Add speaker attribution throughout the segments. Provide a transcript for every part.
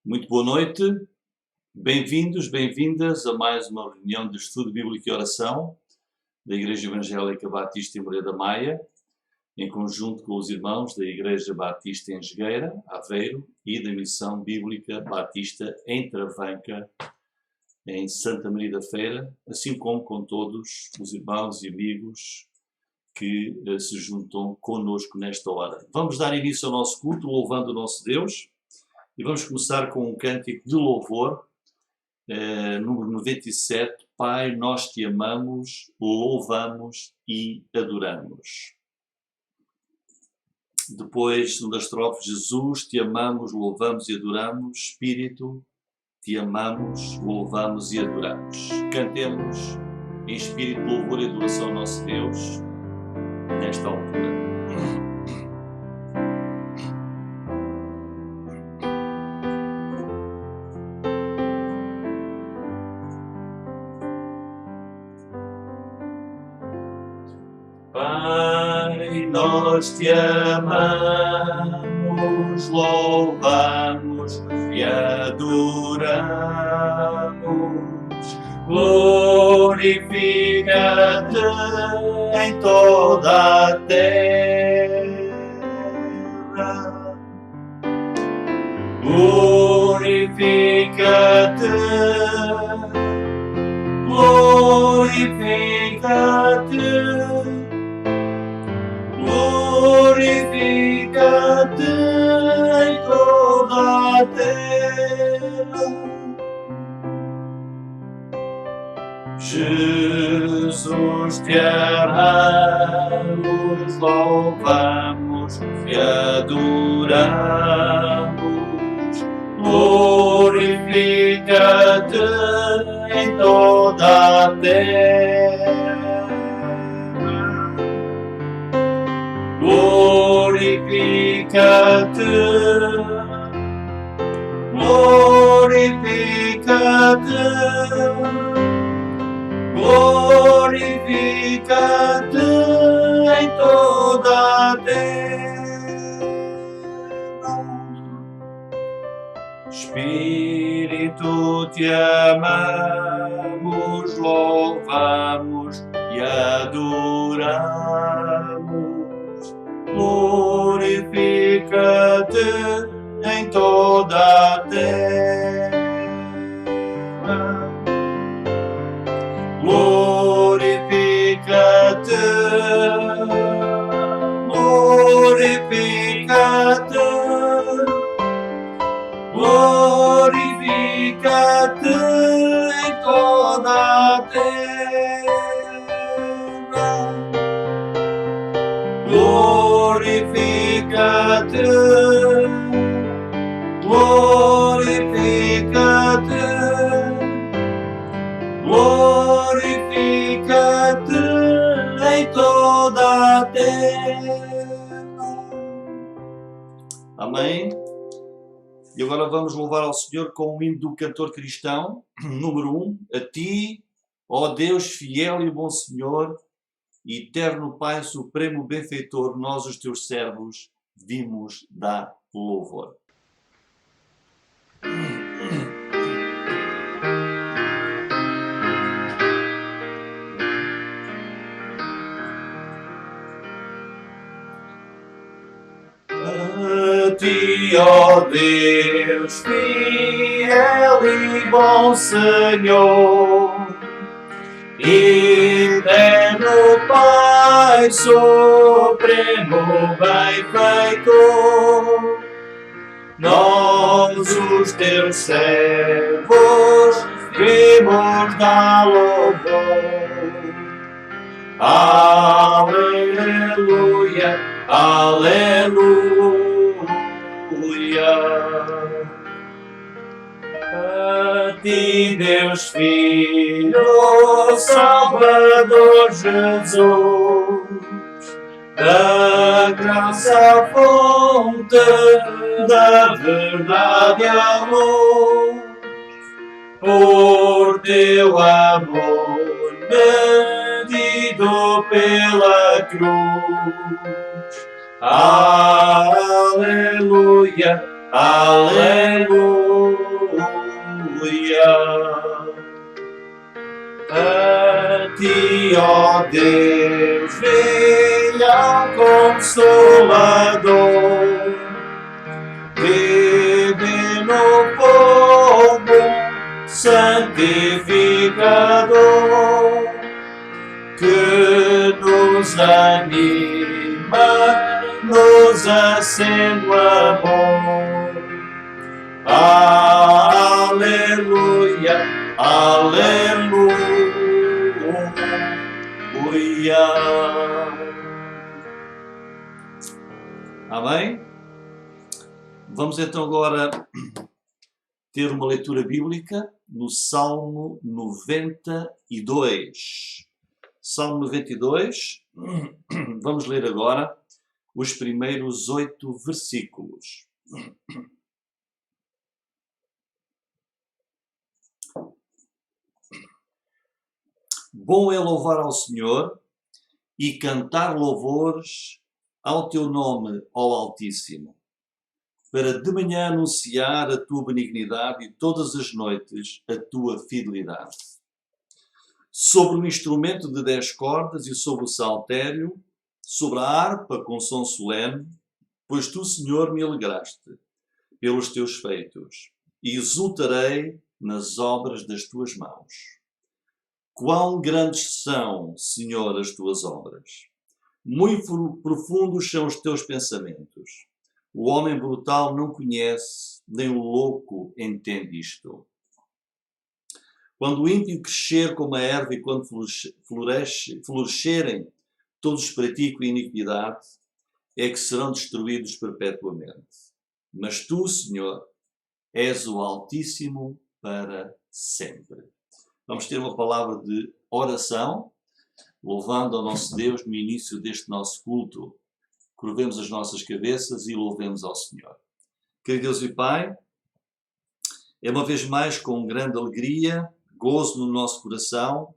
Speaker 1: Muito boa noite, bem-vindos, bem-vindas a mais uma reunião de estudo bíblico e oração da Igreja Evangélica Batista em Moreira da Maia, em conjunto com os irmãos da Igreja Batista em Jogueira, Aveiro, e da Missão Bíblica Batista em Travanca, em Santa Maria da Feira, assim como com todos os irmãos e amigos que se juntam conosco nesta hora. Vamos dar início ao nosso culto, louvando o nosso Deus. E vamos começar com um cântico de louvor, número 97, Pai, nós te amamos, louvamos e adoramos. Depois, segunda estrofe, Jesus, te amamos, louvamos e adoramos, Espírito, te amamos, louvamos e adoramos. Cantemos em espírito de louvor e adoração ao nosso Deus, nesta altura. Pai, nós te amamos, louvamos e adoramos. Glorifica-te em toda a terra. Glorifica-te, glorifica-te. Glorifica-te em toda a terra. Jesus, te amamos, louvamos e adoramos. Glorifica-te em toda a terra. Glorifica-te, glorifica-te, glorifica-te em toda a terra. Espírito, te amamos, louvamos e adoramos. Glorifica-te em toda a terra. Glorifica-te, glorifica-te, glorifica-te em toda a terra. Glorifica-te, glorifica-te, glorifica-te em toda a terra. Amém? E agora vamos louvar ao Senhor com o hino do cantor cristão, número 1, a ti, ó Deus fiel e bom Senhor, eterno Pai, supremo benfeitor, nós os teus servos vimos dar louvor. A ti, ó Deus fiel e bom Senhor, eterno Pai, supremo benfeitor, nós os teus servos vimos dar louvor. Aleluia, aleluia. A ti, Deus Filho, Salvador Jesus, da graça fonte, da verdade e amor, por teu amor medido pela cruz. Aleluia, Aleluia. A ti, ó Deus, venha o Consolador, divino fogo santificador, que nos anima, nos acende o amor. Aleluia, aleluia. Amém? Vamos então agora ter uma leitura bíblica no Salmo 92. Salmo 92, vamos ler agora os primeiros 8 versículos. Bom é louvar ao Senhor e cantar louvores ao teu nome, ó Altíssimo, para de manhã anunciar a tua benignidade e todas as noites a tua fidelidade. Sobre o instrumento de 10 cordas e sobre o saltério, sobre a harpa com som solene, pois tu, Senhor, me alegraste pelos teus feitos, e exultarei nas obras das tuas mãos. Quão grandes são, Senhor, as tuas obras! Muito profundos são os teus pensamentos. O homem brutal não conhece, nem o louco entende isto. Quando o ímpio crescer como a erva e quando florescerem todos os que praticam iniquidade, é que serão destruídos perpetuamente. Mas tu, Senhor, és o Altíssimo para sempre. Vamos ter uma palavra de oração, louvando ao nosso Deus no início deste nosso culto. Curvemos as nossas cabeças e louvemos ao Senhor. Querido Deus e Pai, é uma vez mais com grande alegria, gozo no nosso coração,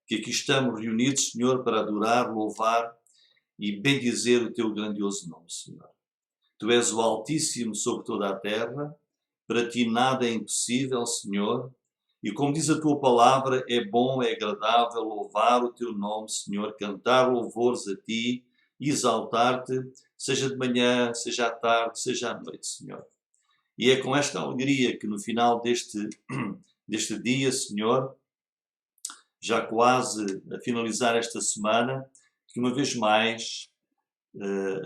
Speaker 1: que aqui estamos reunidos, Senhor, para adorar, louvar e bendizer o teu grandioso nome, Senhor. Tu és o Altíssimo sobre toda a terra, para ti nada é impossível, Senhor. E como diz a tua palavra, é bom, é agradável louvar o teu nome, Senhor, cantar louvores a ti, exaltar-te, seja de manhã, seja à tarde, seja à noite, Senhor. E é com esta alegria que no final deste dia, Senhor, já quase a finalizar esta semana, que uma vez mais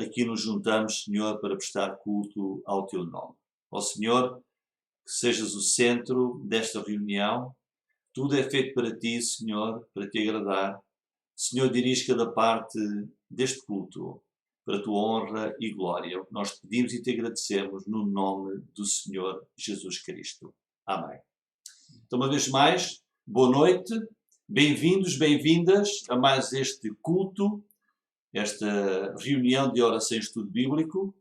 Speaker 1: aqui nos juntamos, Senhor, para prestar culto ao teu nome. Ó Senhor, que sejas o centro desta reunião. Tudo é feito para ti, Senhor, para te agradar. Senhor, dirige cada parte deste culto para a tua honra e glória. Nós te pedimos e te agradecemos no nome do Senhor Jesus Cristo. Amém. Então, uma vez mais, boa noite. Bem-vindos, bem-vindas a mais este culto, esta reunião de oração e estudo bíblico.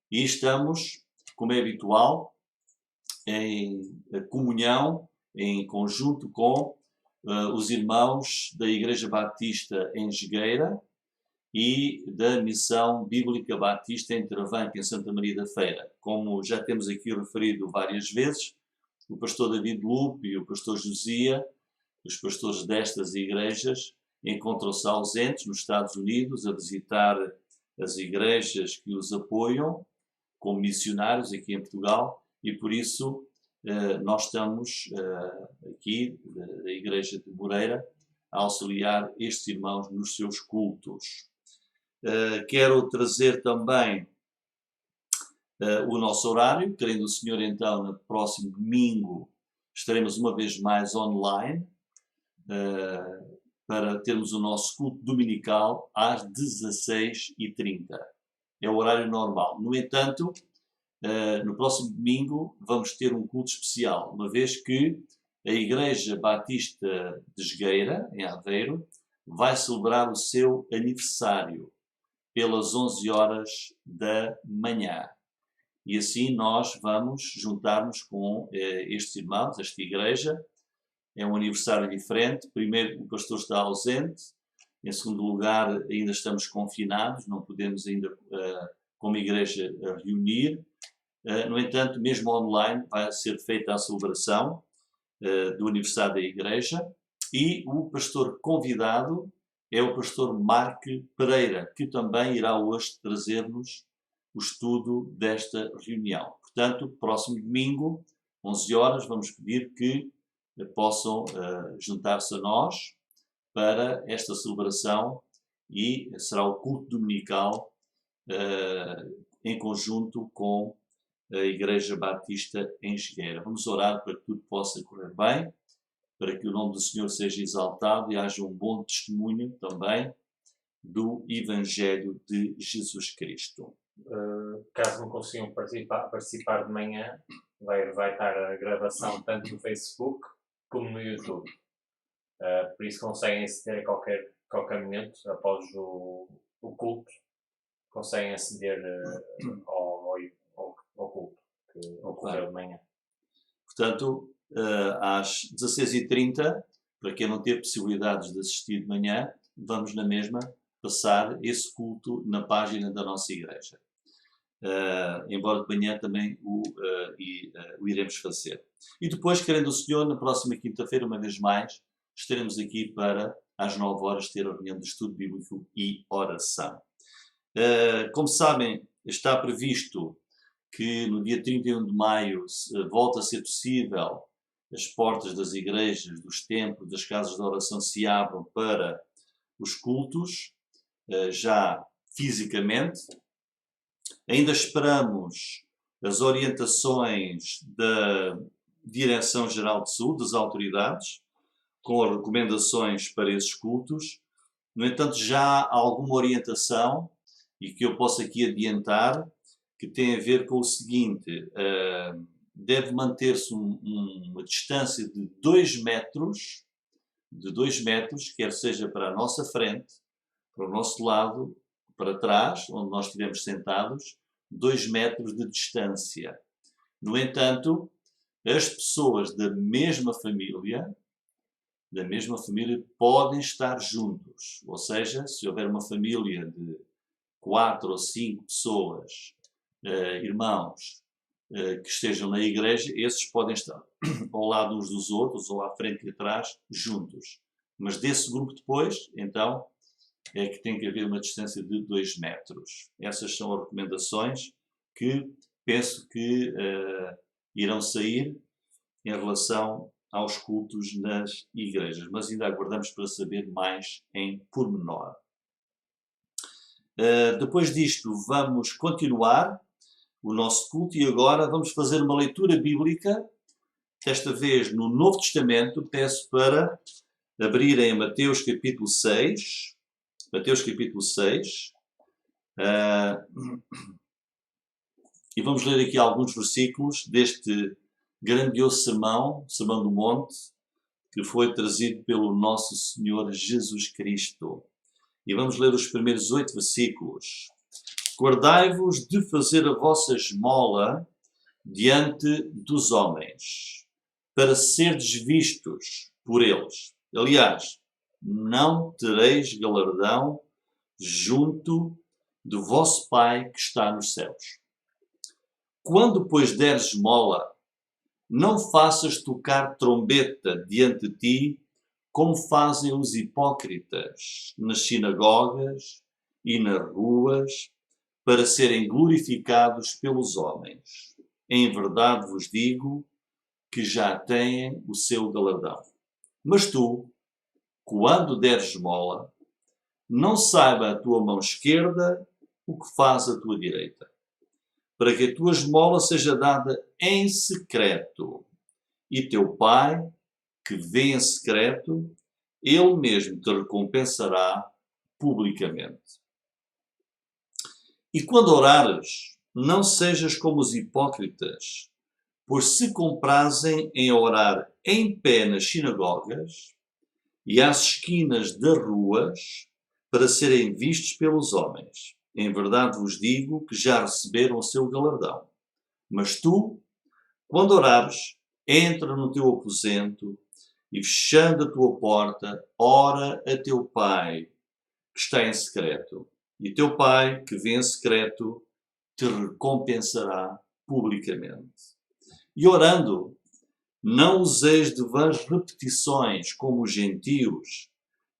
Speaker 1: E estamos, como é habitual, em comunhão, em conjunto com os irmãos da Igreja Batista em Jogueira e da Missão Bíblica Batista em Travanca, em Santa Maria da Feira. Como já temos aqui referido várias vezes, o pastor David Lupe e o pastor Josia, os pastores destas igrejas, encontram-se ausentes nos Estados Unidos a visitar as igrejas que os apoiam como missionários aqui em Portugal. E por isso nós estamos aqui, da Igreja de Moreira, a auxiliar estes irmãos nos seus cultos. Quero trazer também o nosso horário, querendo o Senhor, então, no próximo domingo estaremos uma vez mais online, para termos o nosso culto dominical às 16h30. É o horário normal. No entanto, no próximo domingo vamos ter um culto especial, uma vez que a Igreja Batista de Jogueira, em Aveiro, vai celebrar o seu aniversário pelas 11 horas da manhã. E assim nós vamos juntar-nos com estes irmãos, esta igreja. É um aniversário diferente. Primeiro, o pastor está ausente. Em segundo lugar, ainda estamos confinados, não podemos ainda, como igreja, reunir. No entanto, mesmo online, vai ser feita a celebração do aniversário da Igreja e o pastor convidado é o pastor Marco Pereira, que também irá hoje trazer-nos o estudo desta reunião. Portanto, próximo domingo, 11 horas, vamos pedir que possam juntar-se a nós para esta celebração e será o culto dominical em conjunto com a Igreja Batista em Xigueira. Vamos orar para que tudo possa correr bem, para que o nome do Senhor seja exaltado e haja um bom testemunho também do Evangelho de Jesus Cristo.
Speaker 2: Caso não consigam participar de manhã, vai estar a gravação tanto no Facebook como no YouTube. Por isso conseguem aceder a qualquer momento, após o culto, conseguem aceder ao culto que ocorreu de manhã.
Speaker 1: Portanto, às 16h30, para quem não teve possibilidades de assistir de manhã, vamos na mesma passar esse culto na página da nossa igreja. Embora de manhã também o iremos fazer. E depois, querendo o Senhor, na próxima quinta-feira, uma vez mais, estaremos aqui para, às 9 horas, ter a reunião de estudo bíblico e oração. Como sabem, está previsto que no dia 31 de maio volta a ser possível as portas das igrejas, dos templos, das casas de oração se abram para os cultos, já fisicamente. Ainda esperamos as orientações da Direção-Geral de Saúde, das autoridades, com as recomendações para esses cultos. No entanto, já há alguma orientação, e que eu posso aqui adiantar, que tem a ver com o seguinte: deve manter-se uma distância de 2 metros, quer seja para a nossa frente, para o nosso lado, para trás, onde nós estivermos sentados, 2 metros de distância. No entanto, as pessoas da mesma família podem estar juntos. Ou seja, se houver uma família de 4 ou 5 pessoas, irmãos, que estejam na igreja, esses podem estar ao lado uns dos outros, ou à frente e atrás, juntos. Mas desse grupo depois, então, é que tem que haver uma distância de 2 metros. Essas são as recomendações que penso que irão sair em relação aos cultos nas igrejas, mas ainda aguardamos para saber mais em pormenor. Depois disto, vamos continuar o nosso culto e agora vamos fazer uma leitura bíblica, desta vez no Novo Testamento. Peço para abrirem a Mateus capítulo 6. Mateus capítulo 6. E vamos ler aqui alguns versículos deste grandioso sermão, Sermão do Monte, que foi trazido pelo nosso Senhor Jesus Cristo. E vamos ler os primeiros 8 versículos. Guardai-vos de fazer a vossa esmola diante dos homens, para serdes vistos por eles. Aliás, não tereis galardão junto do vosso Pai que está nos céus. Quando, pois, deres esmola, não faças tocar trombeta diante de ti, como fazem os hipócritas nas sinagogas e nas ruas, para serem glorificados pelos homens. Em verdade vos digo que já têm o seu galardão. Mas tu, quando deres esmola, não saiba a tua mão esquerda o que faz a tua direita, para que a tua esmola seja dada em secreto, e teu Pai, que vê em secreto, Ele mesmo te recompensará publicamente. E quando orares, não sejas como os hipócritas, pois se comprazem em orar em pé nas sinagogas e às esquinas das ruas, para serem vistos pelos homens. Em verdade vos digo que já receberam o seu galardão. Mas tu, quando orares, entra no teu aposento e, fechando a tua porta, ora a teu Pai, que está em secreto. E teu Pai, que vê em secreto, te recompensará publicamente. E orando, não useis de vãs repetições como os gentios,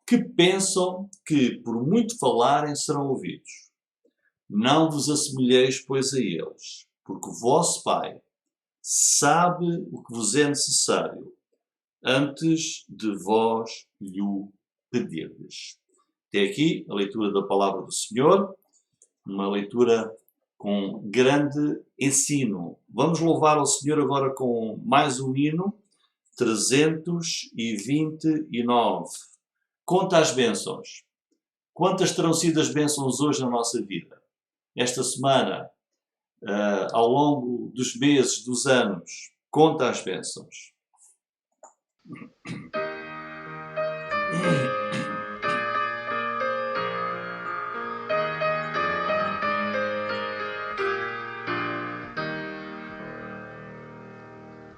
Speaker 1: que pensam que, por muito falarem, serão ouvidos. Não vos assemelheis, pois, a eles, porque o vosso Pai sabe o que vos é necessário, antes de vós lhe pedirdes. Até aqui a leitura da palavra do Senhor, uma leitura com grande ensino. Vamos louvar ao Senhor agora com mais um hino, 329. Conta as bênçãos. Quantas terão sido as bênçãos hoje na nossa vida? Esta semana, ao longo dos meses, dos anos, conta as bênçãos.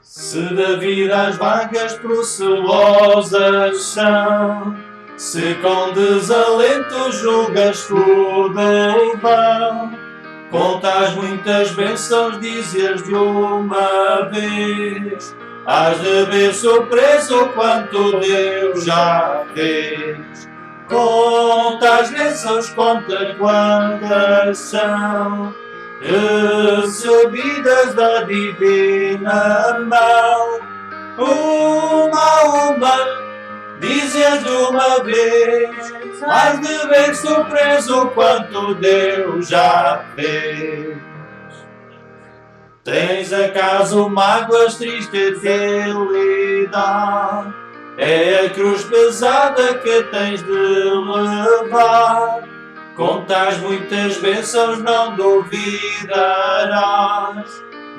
Speaker 1: Se da vida as vagas procelosas são, se com desalento julgas tudo vão, contas muitas bênçãos, dizias de uma vez, has de ver surpreso quanto Deus já fez. Conta as bênçãos, conta quantas são, recebidas da divina mão, uma a uma, dizias de uma vez, has de ver surpreso quanto Deus já fez. Tens acaso mágoas, triste fidelidade, é a cruz pesada que tens de levar. Contas muitas bênçãos, não duvidarás,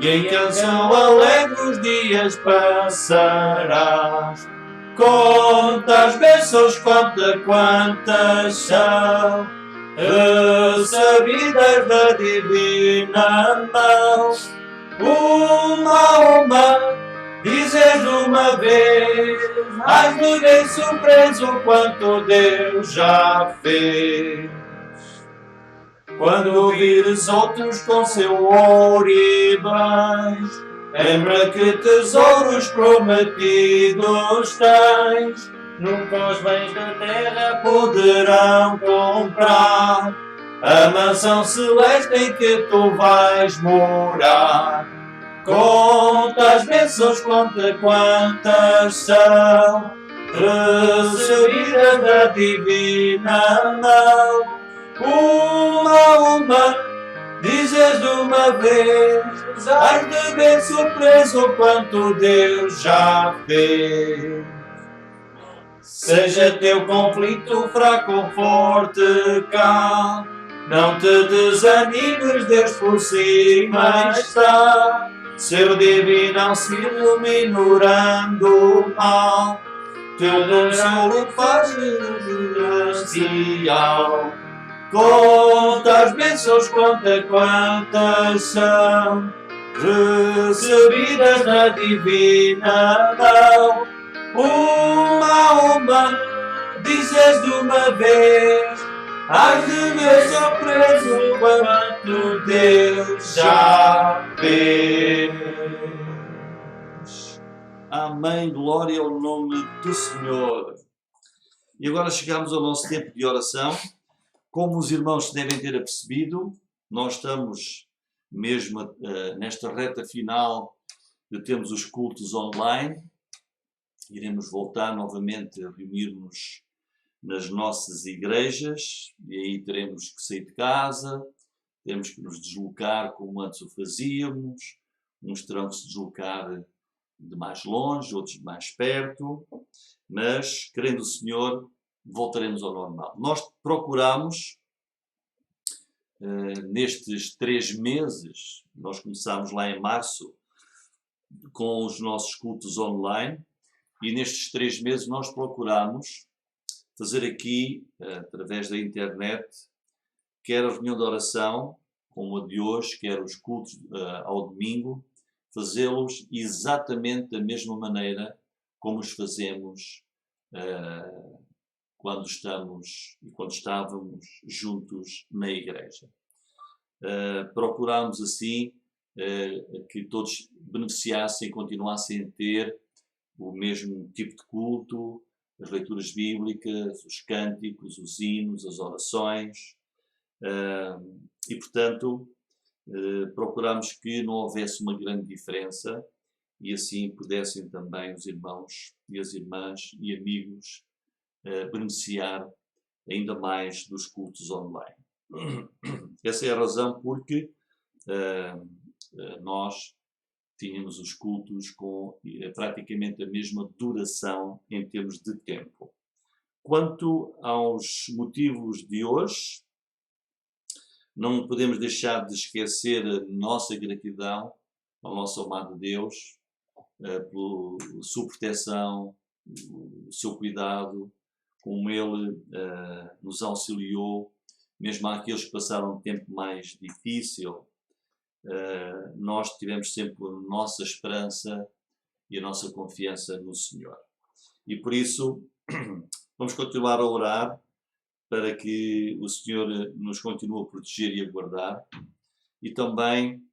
Speaker 1: e em canção alegre os dias passarás. Contas bênçãos, conta quantas são, recebidas da divina mão, uma a uma, dizes de uma vez, has de ver surpreso quanto Deus já fez. Quando ouvires outros com seu ouro e bens, lembra que tesouros prometidos tens, nunca os bens da terra poderão comprar a mansão celeste em que tu vais morar. Conta as bênçãos, conta quantas são, recebidas da divina mão, uma a uma, dizes de uma vez, has de ver surpreso quanto Deus já fez. Seja teu conflito fraco ou forte cá, não te desanimes, Deus por cima está, seu divino auxílio minorando o mal, teu consolo faz celestial. Conta as bênçãos, conta quantas são, recebidas da divina mão, uma a uma, dizes de uma vez, has de ver surpreso quanto Deus já fez. Amém, glória ao nome do Senhor. E agora chegamos ao nosso tempo de oração. Como os irmãos devem ter apercebido, nós estamos mesmo nesta reta final de termos os cultos online. Iremos voltar novamente a reunir-nos nas nossas igrejas e aí teremos que sair de casa, teremos que nos deslocar como antes o fazíamos, uns terão que se deslocar de mais longe, outros de mais perto, mas, querendo o Senhor, voltaremos ao normal. Nós procuramos, nestes 3 meses, nós começámos lá em março, com os nossos cultos online, e nestes 3 meses nós procuramos fazer aqui, através da internet, quer a reunião de oração, como a de hoje, quer os cultos ao domingo, fazê-los exatamente da mesma maneira como os fazemos quando estávamos juntos na igreja. Procuramos assim que todos beneficiassem, continuassem a ter o mesmo tipo de culto, as leituras bíblicas, os cânticos, os hinos, as orações, e portanto procuramos que não houvesse uma grande diferença e assim pudessem também os irmãos e as irmãs e amigos beneficiar ainda mais dos cultos online. Essa é a razão porque nós tínhamos os cultos com praticamente a mesma duração em termos de tempo. Quanto aos motivos de hoje, não podemos deixar de esquecer a nossa gratidão ao nosso amado Deus pela sua proteção, o seu cuidado, como Ele nos auxiliou, mesmo àqueles que passaram um tempo mais difícil. Nós tivemos sempre a nossa esperança e a nossa confiança no Senhor. E por isso, vamos continuar a orar para que o Senhor nos continue a proteger e a guardar e também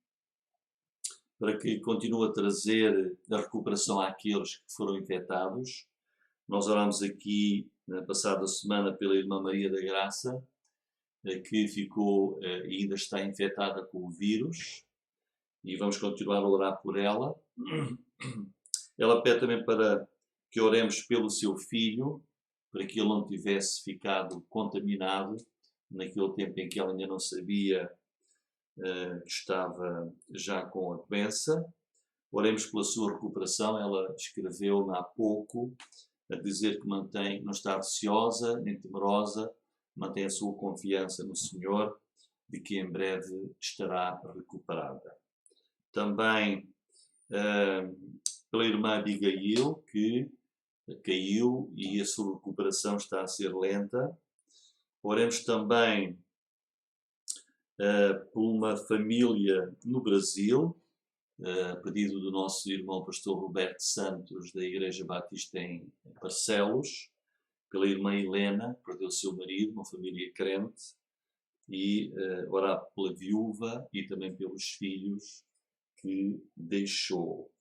Speaker 1: para que continue a trazer a recuperação àqueles que foram infectados. Nós oramos aqui na passada semana pela Irmã Maria da Graça, que ficou e ainda está infectada com o vírus, e vamos continuar a orar por ela. Ela pede também para que oremos pelo seu filho, para que ele não tivesse ficado contaminado naquele tempo em que ela ainda não sabia que estava já com a doença. Oremos pela sua recuperação. Ela escreveu-me há pouco a dizer que não está receosa nem temerosa, mantém a sua confiança no Senhor, de que em breve estará recuperada. Também pela irmã Abigail, que caiu e a sua recuperação está a ser lenta. Oremos também por uma família no Brasil, a pedido do nosso irmão pastor Roberto Santos, da Igreja Batista em Barcelos, pela irmã Helena, que perdeu o seu marido, uma família crente, e orar pela viúva e também pelos filhos que deixou.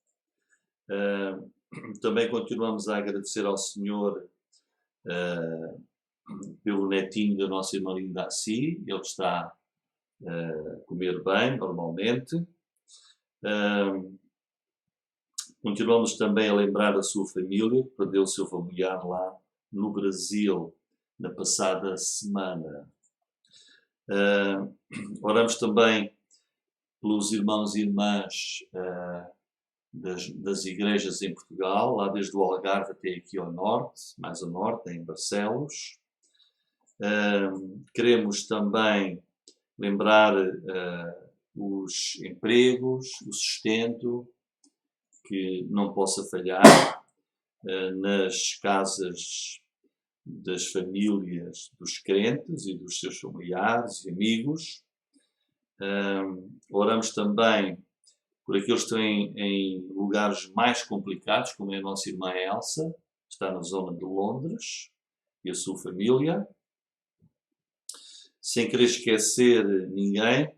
Speaker 1: Também continuamos a agradecer ao Senhor pelo netinho da nossa irmã Linda Assi. Ele está a comer bem, normalmente. Continuamos também a lembrar a sua família, que perdeu o seu familiar lá no Brasil, na passada semana. Oramos também pelos irmãos e irmãs das igrejas em Portugal, lá desde o Algarve até aqui ao norte, mais ao norte, em Barcelos. Queremos também lembrar os empregos, o sustento, que não possa falhar nas casas das famílias dos crentes e dos seus familiares e amigos. Oramos também por aqueles que estão em lugares mais complicados, como é a nossa irmã Elsa, que está na zona de Londres, e a sua família. Sem querer esquecer ninguém,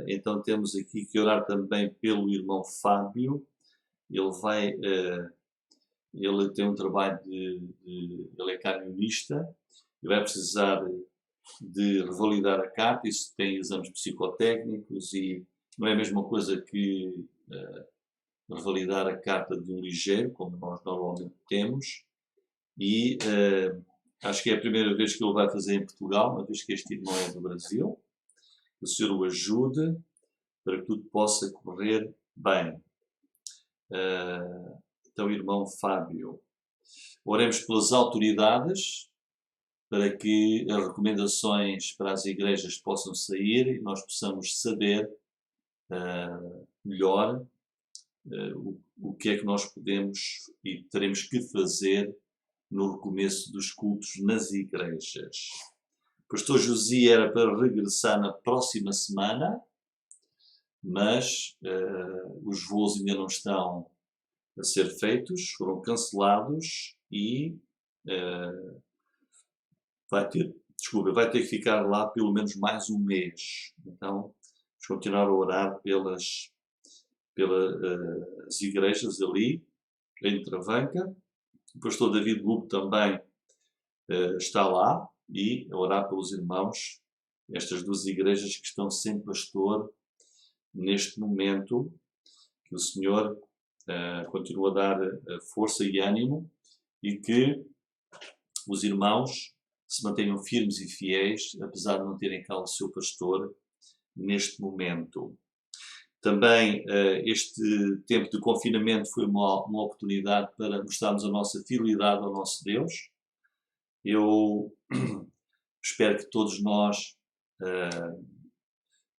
Speaker 1: então temos aqui que orar também pelo irmão Fábio. Ele tem um trabalho ele é camionista e vai precisar de revalidar a carta. Isso tem exames psicotécnicos e não é a mesma coisa que revalidar a carta de um ligeiro, como nós normalmente temos. E acho que é a primeira vez que ele vai fazer em Portugal, uma vez que este irmão é do Brasil. Que o Senhor o ajude para que tudo possa correr bem. Então, irmão Fábio, oremos pelas autoridades para que as recomendações para as igrejas possam sair e nós possamos saber melhor o que é que nós podemos e teremos que fazer no recomeço dos cultos nas igrejas. O pastor Josi era para regressar na próxima semana, mas os voos ainda não estão a ser feitos, foram cancelados e vai ter que ficar lá pelo menos mais um mês. Então, vamos continuar a orar pelas igrejas ali, em Travanca. O pastor David Lupo também está lá e a orar pelos irmãos, estas duas igrejas que estão sem pastor neste momento, que o Senhor continue a dar força e ânimo e que os irmãos se mantenham firmes e fiéis, apesar de não terem cá o seu pastor neste momento. Também este tempo de confinamento foi uma oportunidade para mostrarmos a nossa fidelidade ao nosso Deus. Eu espero que todos nós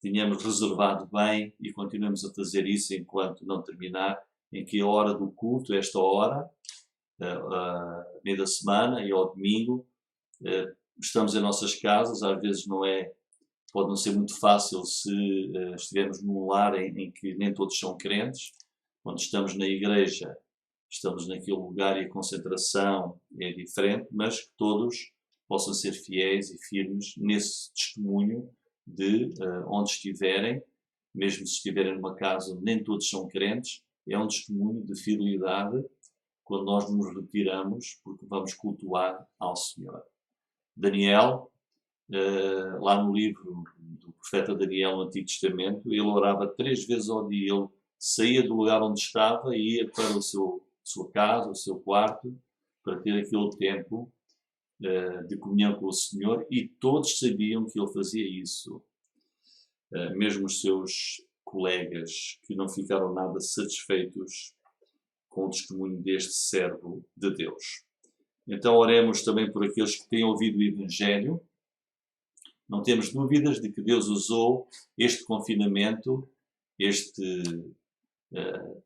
Speaker 1: tenhamos reservado bem e continuemos a fazer isso enquanto não terminar, em que a hora do culto, esta hora, meio da semana e ao domingo, estamos em nossas casas. Às vezes pode não ser muito fácil se estivermos num lar em que nem todos são crentes. Quando estamos na igreja, estamos naquele lugar e a concentração é diferente, mas que todos possam ser fiéis e firmes nesse testemunho de onde estiverem, mesmo se estiverem numa casa onde nem todos são crentes, é um testemunho de fidelidade quando nós nos retiramos porque vamos cultuar ao Senhor. Daniel, lá no livro do profeta Daniel, no Antigo Testamento, ele orava 3 vezes ao dia. Ele saía do lugar onde estava e ia para a sua casa, o seu quarto, para ter aquele tempo de comunhão com o Senhor, e todos sabiam que ele fazia isso. Mesmo os seus colegas, que não ficaram nada satisfeitos com o testemunho deste servo de Deus. Então oremos também por aqueles que têm ouvido o Evangelho. Não temos dúvidas de que Deus usou este confinamento, este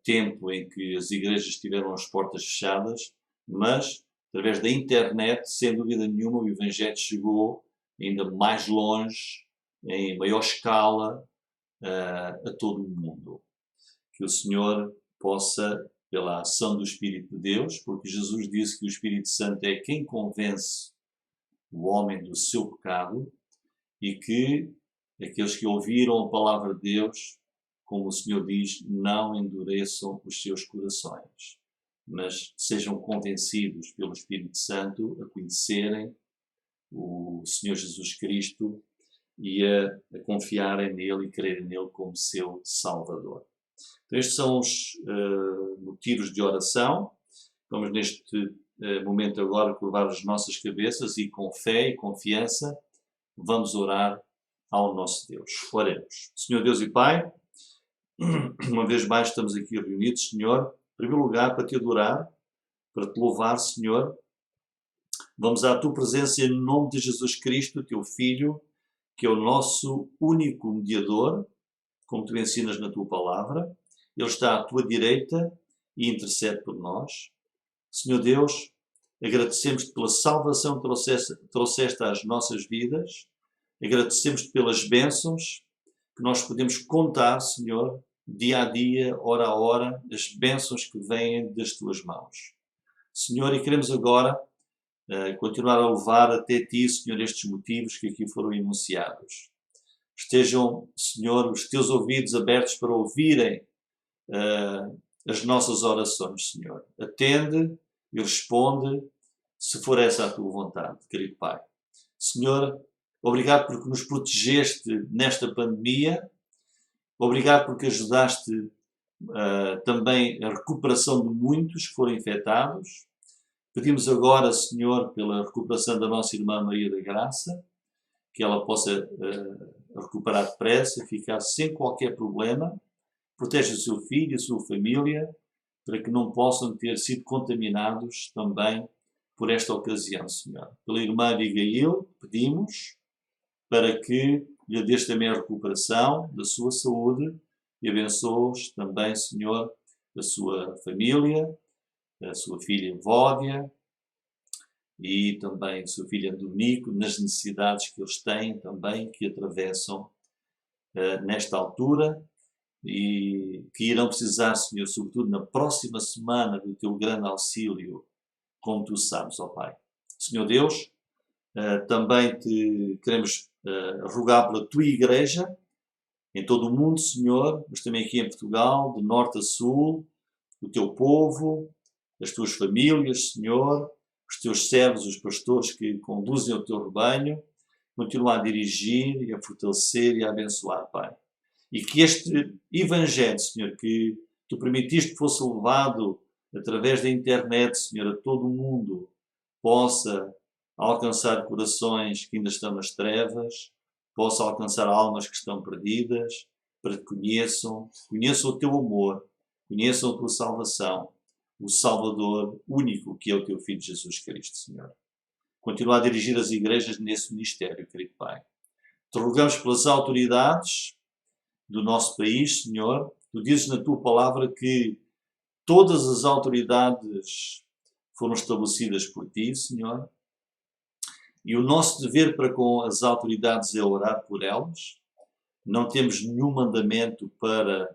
Speaker 1: tempo em que as igrejas tiveram as portas fechadas, mas através da internet, sem dúvida nenhuma, o Evangelho chegou ainda mais longe, em maior escala, a todo o mundo. Que o Senhor possa, pela ação do Espírito de Deus, porque Jesus disse que o Espírito Santo é quem convence o homem do seu pecado, e que aqueles que ouviram a palavra de Deus, como o Senhor diz, não endureçam os seus corações, mas sejam convencidos pelo Espírito Santo a conhecerem o Senhor Jesus Cristo e a confiarem nele e crerem nele como seu Salvador. Então, estes são os motivos de oração. Vamos neste momento agora curvar as nossas cabeças e com fé e confiança vamos orar ao nosso Deus. Oremos. Senhor Deus e Pai, uma vez mais estamos aqui reunidos, Senhor, em primeiro lugar para te adorar, para te louvar, Senhor. Vamos à tua presença em nome de Jesus Cristo, teu Filho, que é o nosso único mediador, como tu ensinas na tua palavra. Ele está à tua direita e intercede por nós. Senhor Deus, agradecemos-te pela salvação que trouxeste às nossas vidas. Agradecemos-te pelas bênçãos que nós podemos contar, Senhor, dia a dia, hora a hora, as bênçãos que vêm das tuas mãos. Senhor, e queremos agora continuar a levar até ti, Senhor, estes motivos que aqui foram enunciados. Estejam, Senhor, os teus ouvidos abertos para ouvirem as nossas orações, Senhor. Atende e responde, se for essa a tua vontade, querido Pai. Senhor, obrigado porque nos protegeste nesta pandemia. Obrigado porque ajudaste também a recuperação de muitos que foram infectados. Pedimos agora, Senhor, pela recuperação da nossa irmã Maria da Graça, que ela possa recuperar depressa, ficar sem qualquer problema. Protege o seu filho e a sua família, para que não possam ter sido contaminados também por esta ocasião, Senhor. Pela irmã Abigail, pedimos para que lhe dês também a recuperação da sua saúde e abençoes também, Senhor, a sua família, a sua filha Vódia e também a sua filha Dominico, nas necessidades que eles têm também, que atravessam nesta altura e que irão precisar, Senhor, sobretudo na próxima semana, do teu grande auxílio, como tu sabes, ó Pai. Senhor Deus, também te queremos rogar pela tua igreja, em todo o mundo, Senhor, mas também aqui em Portugal, de norte a sul, o teu povo, as tuas famílias, Senhor, os teus servos, os pastores que conduzem o teu rebanho, continua a dirigir e a fortalecer e a abençoar, Pai. E que este Evangelho, Senhor, que tu permitiste que fosse levado através da internet, Senhor, a todo o mundo, possa alcançar corações que ainda estão nas trevas, possa alcançar almas que estão perdidas, para que conheçam o teu amor, conheçam a tua salvação, o Salvador único que é o teu Filho Jesus Cristo, Senhor. Continua a dirigir as igrejas nesse ministério, querido Pai. Te rogamos pelas autoridades do nosso país, Senhor. Tu dizes na tua palavra que todas as autoridades foram estabelecidas por ti, Senhor. E o nosso dever para com as autoridades é orar por elas. Não temos nenhum mandamento para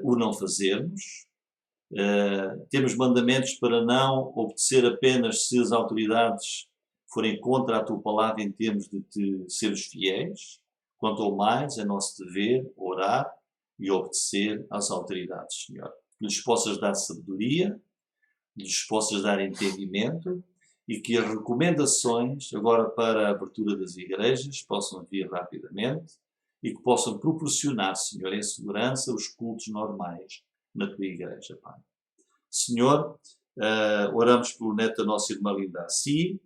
Speaker 1: o não fazermos. Temos mandamentos para não obedecer apenas se as autoridades forem contra a tua palavra em termos de te sermos fiéis. Quanto ao mais, é nosso dever orar e obedecer às autoridades, Senhor. Que lhes possas dar sabedoria, que lhes possas dar entendimento e que as recomendações, agora para a abertura das igrejas, possam vir rapidamente e que possam proporcionar, Senhor, em segurança os cultos normais na tua igreja, Pai. Senhor, oramos pelo neto da nossa irmã Linda Assi,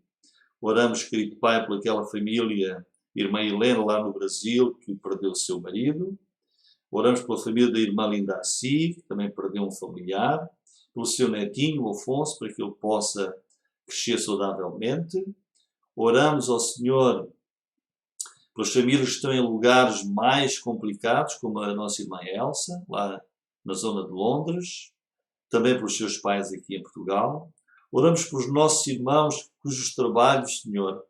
Speaker 1: oramos, querido Pai, por aquela família, irmã Helena, lá no Brasil, que perdeu o seu marido. Oramos pela família da irmã Linda Assi, que também perdeu um familiar, pelo seu netinho, o Afonso, para que ele possa crescer saudavelmente. Oramos ao Senhor pelas famílias que estão em lugares mais complicados, como a nossa irmã Elsa, lá na zona de Londres, também pelos seus pais aqui em Portugal. Oramos pelos nossos irmãos cujos trabalhos, Senhor,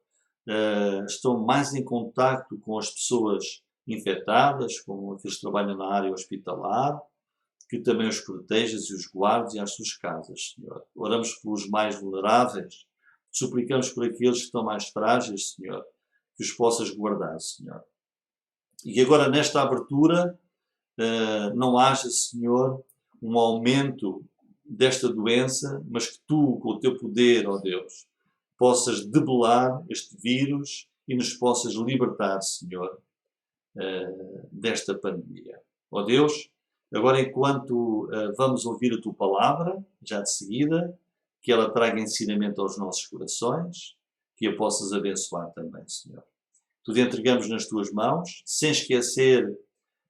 Speaker 1: estão mais em contacto com as pessoas infectadas, com aqueles que trabalham na área hospitalar, que também os protejas e os guardes e às suas casas, Senhor. Oramos pelos mais vulneráveis, suplicamos por aqueles que estão mais frágeis, Senhor, que os possas guardar, Senhor. E que agora, nesta abertura, não haja, Senhor, um aumento desta doença, mas que tu, com o teu poder, ó Deus, possas debelar este vírus e nos possas libertar, Senhor, desta pandemia. Ó Deus, agora enquanto vamos ouvir a tua palavra, já de seguida, que ela traga ensinamento aos nossos corações, que a possas abençoar também, Senhor. Tudo entregamos nas tuas mãos, sem esquecer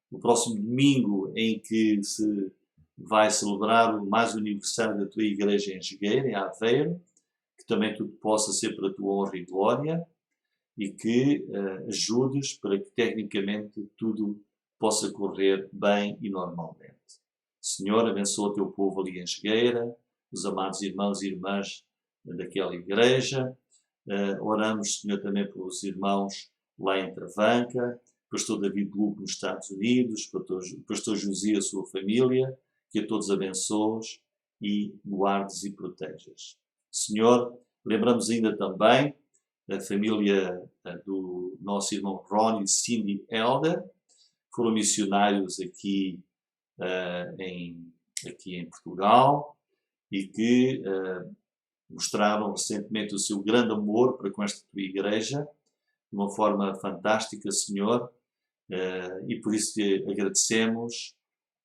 Speaker 1: o próximo domingo em que se vai celebrar o mais aniversário da tua igreja em Jogueira, em Aveiro, que também tudo possa ser para a tua honra e glória e que ajudes para que tecnicamente tudo possa correr bem e normalmente. Senhor, abençoa o teu povo ali em Jogueira, os amados irmãos e irmãs daquela igreja. Oramos, Senhor, também pelos irmãos lá em Travanca, pastor David Lupo nos Estados Unidos, pastor José e a sua família, que a todos abençoes e guardes e protejas. Senhor, lembramos ainda também a família do nosso irmão Ron e Cindy Elder, que foram missionários aqui em Portugal e que mostraram recentemente o seu grande amor para com esta tua igreja, de uma forma fantástica, Senhor, e por isso te agradecemos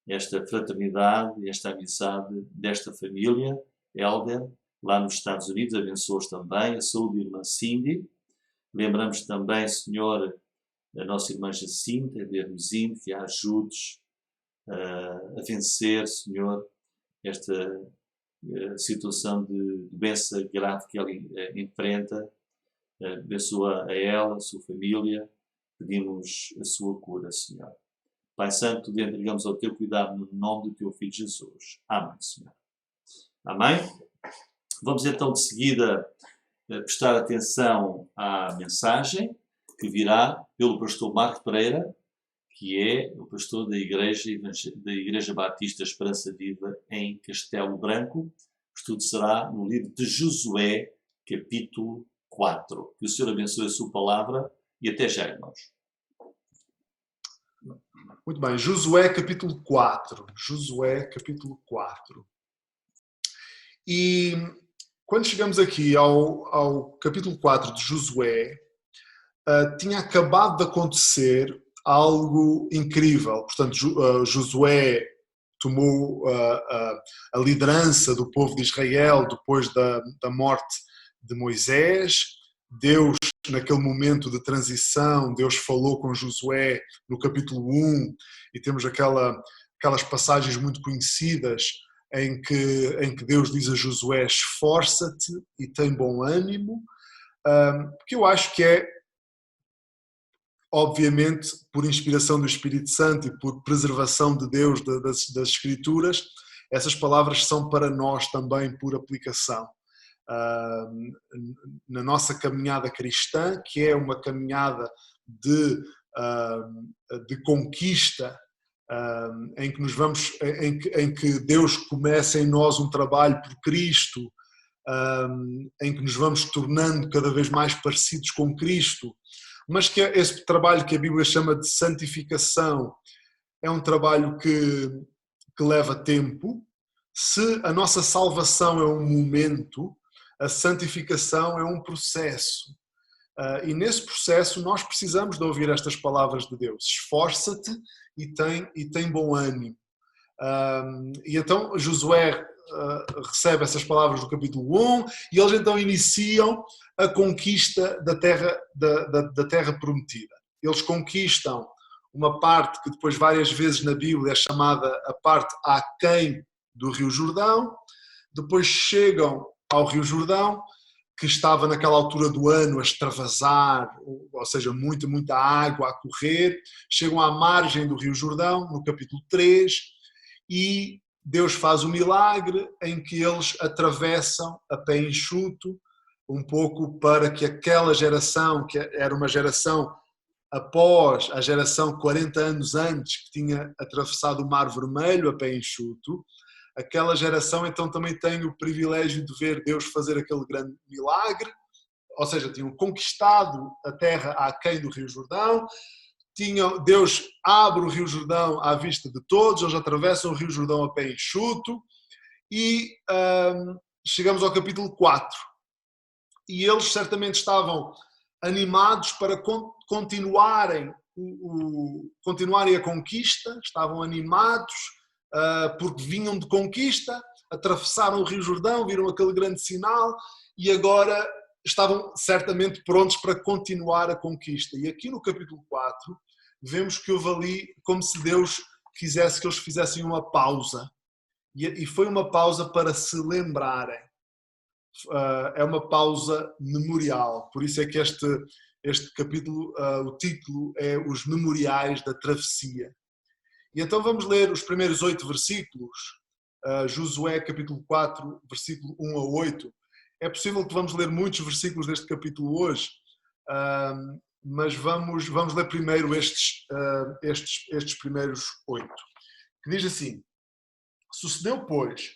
Speaker 1: esta fraternidade, esta amizade desta família, Elder, lá nos Estados Unidos. Abençoa-os também, a saúde da irmã Cindy. Lembramos também, Senhor, a nossa irmã Jacinta, de Hermesinde, que a ajudes a vencer, Senhor, esta situação de doença grave que ela enfrenta. Abençoa a ela, a sua família, pedimos a sua cura, Senhor. Pai Santo, te entregamos ao teu cuidado no nome do teu Filho Jesus. Amém, Senhor. Amém? Vamos então de seguida prestar atenção à mensagem que virá pelo pastor Marco Pereira, que é o pastor da Igreja Batista Esperança Viva em Castelo Branco. O estudo será no livro de Josué, capítulo 4. Que o Senhor abençoe a sua palavra e até já, irmãos.
Speaker 3: Muito bem, Josué capítulo 4. Josué capítulo 4. E quando chegamos aqui ao capítulo 4 de Josué, tinha acabado de acontecer algo incrível. Portanto, Josué tomou a liderança do povo de Israel depois da morte de Moisés. Deus, naquele momento de transição, Deus falou com Josué no capítulo 1 e temos aquelas passagens muito conhecidas em que Deus diz a Josué: esforça-te e tem bom ânimo, porque eu acho que é, obviamente, por inspiração do Espírito Santo e por preservação de Deus das Escrituras, essas palavras são para nós também por aplicação. Na nossa caminhada cristã, que é uma caminhada de conquista, em que nos vamos, em que Deus começa em nós um trabalho por Cristo, em que nos vamos tornando cada vez mais parecidos com Cristo, mas que esse trabalho que a Bíblia chama de santificação é um trabalho que leva tempo. Se a nossa salvação é um momento, a santificação é um processo. E nesse processo nós precisamos de ouvir estas palavras de Deus: esforça-te e tem bom ânimo. E então Josué recebe essas palavras do capítulo 1 e eles então iniciam a conquista da terra prometida. Eles conquistam uma parte que depois várias vezes na Bíblia é chamada a parte aquém do Rio Jordão. Depois chegam ao Rio Jordão, que estava naquela altura do ano a extravasar, ou seja, muita água a correr. Chegam à margem do Rio Jordão, no capítulo 3, e Deus faz um milagre em que eles atravessam a pé enxuto, um pouco para que aquela geração, que era uma geração após a geração 40 anos antes, que tinha atravessado o Mar Vermelho a pé enxuto, aquela geração então também tem o privilégio de ver Deus fazer aquele grande milagre. Ou seja, tinham conquistado a terra aquém do Rio Jordão, Deus abre o Rio Jordão à vista de todos, eles atravessam o Rio Jordão a pé enxuto e chegamos ao capítulo 4. E eles certamente estavam animados para continuarem a conquista, estavam animados porque vinham de conquista, atravessaram o Rio Jordão, viram aquele grande sinal e agora estavam certamente prontos para continuar a conquista. E aqui no capítulo 4 vemos que houve ali como se Deus quisesse que eles fizessem uma pausa. E foi uma pausa para se lembrarem. É uma pausa memorial. Por isso é que este capítulo, o título é Os Memoriais da Travessia. E então vamos ler os primeiros 8 versículos, Josué capítulo 4, versículo 1 a 8. É possível que vamos ler muitos versículos deste capítulo hoje, mas vamos ler primeiro estes primeiros 8, que diz assim: sucedeu, pois,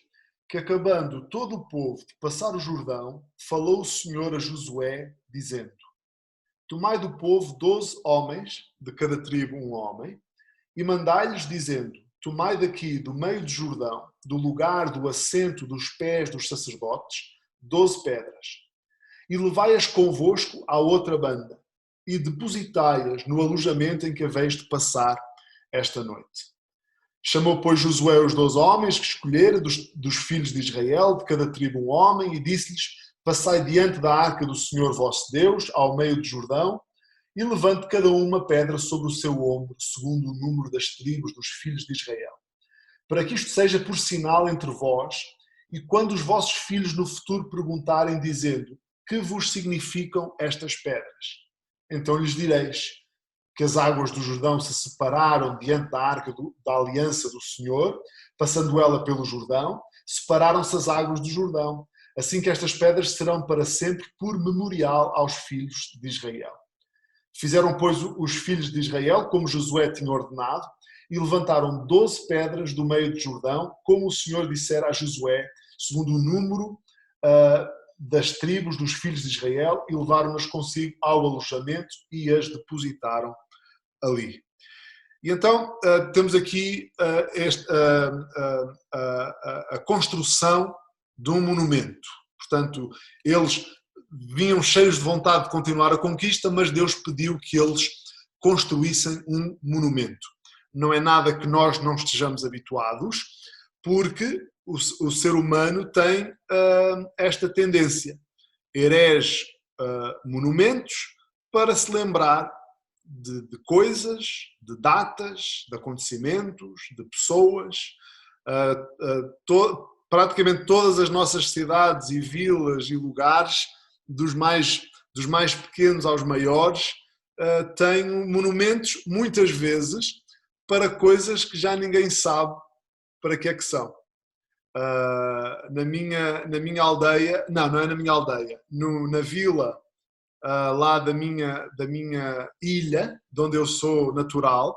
Speaker 3: que acabando todo o povo de passar o Jordão, falou o Senhor a Josué, dizendo: tomai do povo 12 homens, de cada tribo um homem, e mandai-lhes dizendo: tomai daqui do meio do Jordão, do lugar do assento dos pés dos sacerdotes, 12 pedras, e levai-as convosco à outra banda, e depositai-as no alojamento em que haveis de passar esta noite. Chamou, pois, Josué os 12 homens que escolhera dos filhos de Israel, de cada tribo um homem, e disse-lhes: passai diante da arca do Senhor vosso Deus, ao meio do Jordão, e levante cada um uma pedra sobre o seu ombro, segundo o número das tribos dos filhos de Israel, para que isto seja por sinal entre vós, e quando os vossos filhos no futuro perguntarem, dizendo: que vos significam estas pedras? Então lhes direis que as águas do Jordão se separaram diante da arca da aliança do Senhor, passando ela pelo Jordão, separaram-se as águas do Jordão, assim que estas pedras serão para sempre por memorial aos filhos de Israel. Fizeram, pois, os filhos de Israel, como Josué tinha ordenado, e levantaram 12 pedras do meio de Jordão, como o Senhor dissera a Josué, segundo o número das tribos dos filhos de Israel, e levaram-nas consigo ao alojamento e as depositaram ali. E então temos aqui a construção de um monumento. Portanto, eles vinham cheios de vontade de continuar a conquista, mas Deus pediu que eles construíssem um monumento. Não é nada que nós não estejamos habituados, porque o ser humano tem esta tendência. Erege monumentos para se lembrar de coisas, de datas, de acontecimentos, de pessoas. Praticamente todas as nossas cidades e vilas e lugares, dos mais pequenos aos maiores, têm monumentos, muitas vezes, para coisas que já ninguém sabe para que é que são. Na minha aldeia, não é na minha aldeia, na vila lá da minha ilha, de onde eu sou natural,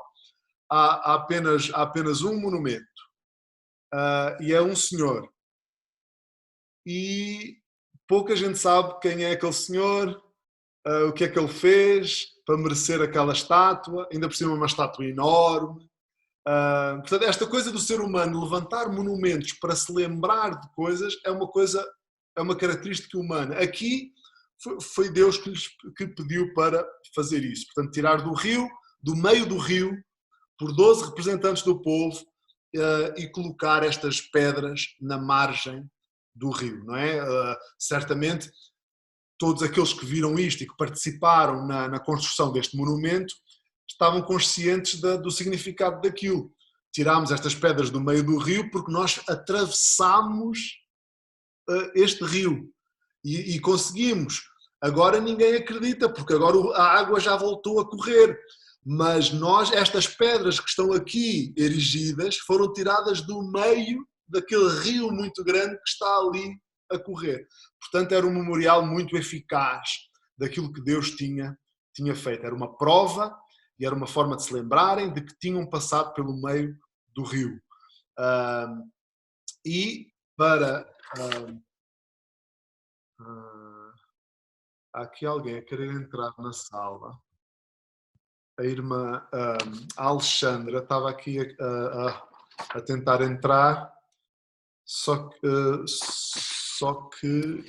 Speaker 3: há apenas um monumento. E é um senhor. E pouca gente sabe quem é aquele senhor, o que é que ele fez para merecer aquela estátua, ainda por cima uma estátua enorme. Portanto, esta coisa do ser humano levantar monumentos para se lembrar de coisas é uma característica humana. Aqui foi Deus que pediu para fazer isso. Portanto, tirar do meio do rio, por 12 representantes do povo, e colocar estas pedras na margem do rio, não é? Certamente, todos aqueles que viram isto e que participaram na construção deste monumento estavam conscientes do significado daquilo. Tirámos estas pedras do meio do rio porque nós atravessámos este rio e conseguimos. Agora ninguém acredita, porque agora a água já voltou a correr. Mas estas pedras que estão aqui erigidas foram tiradas do meio daquele rio muito grande que está ali a correr. Portanto, era um memorial muito eficaz daquilo que Deus tinha feito. Era uma prova e era uma forma de se lembrarem de que tinham passado pelo meio do rio. E para... há aqui alguém a querer entrar na sala. A irmã Alexandra estava aqui a tentar entrar, só que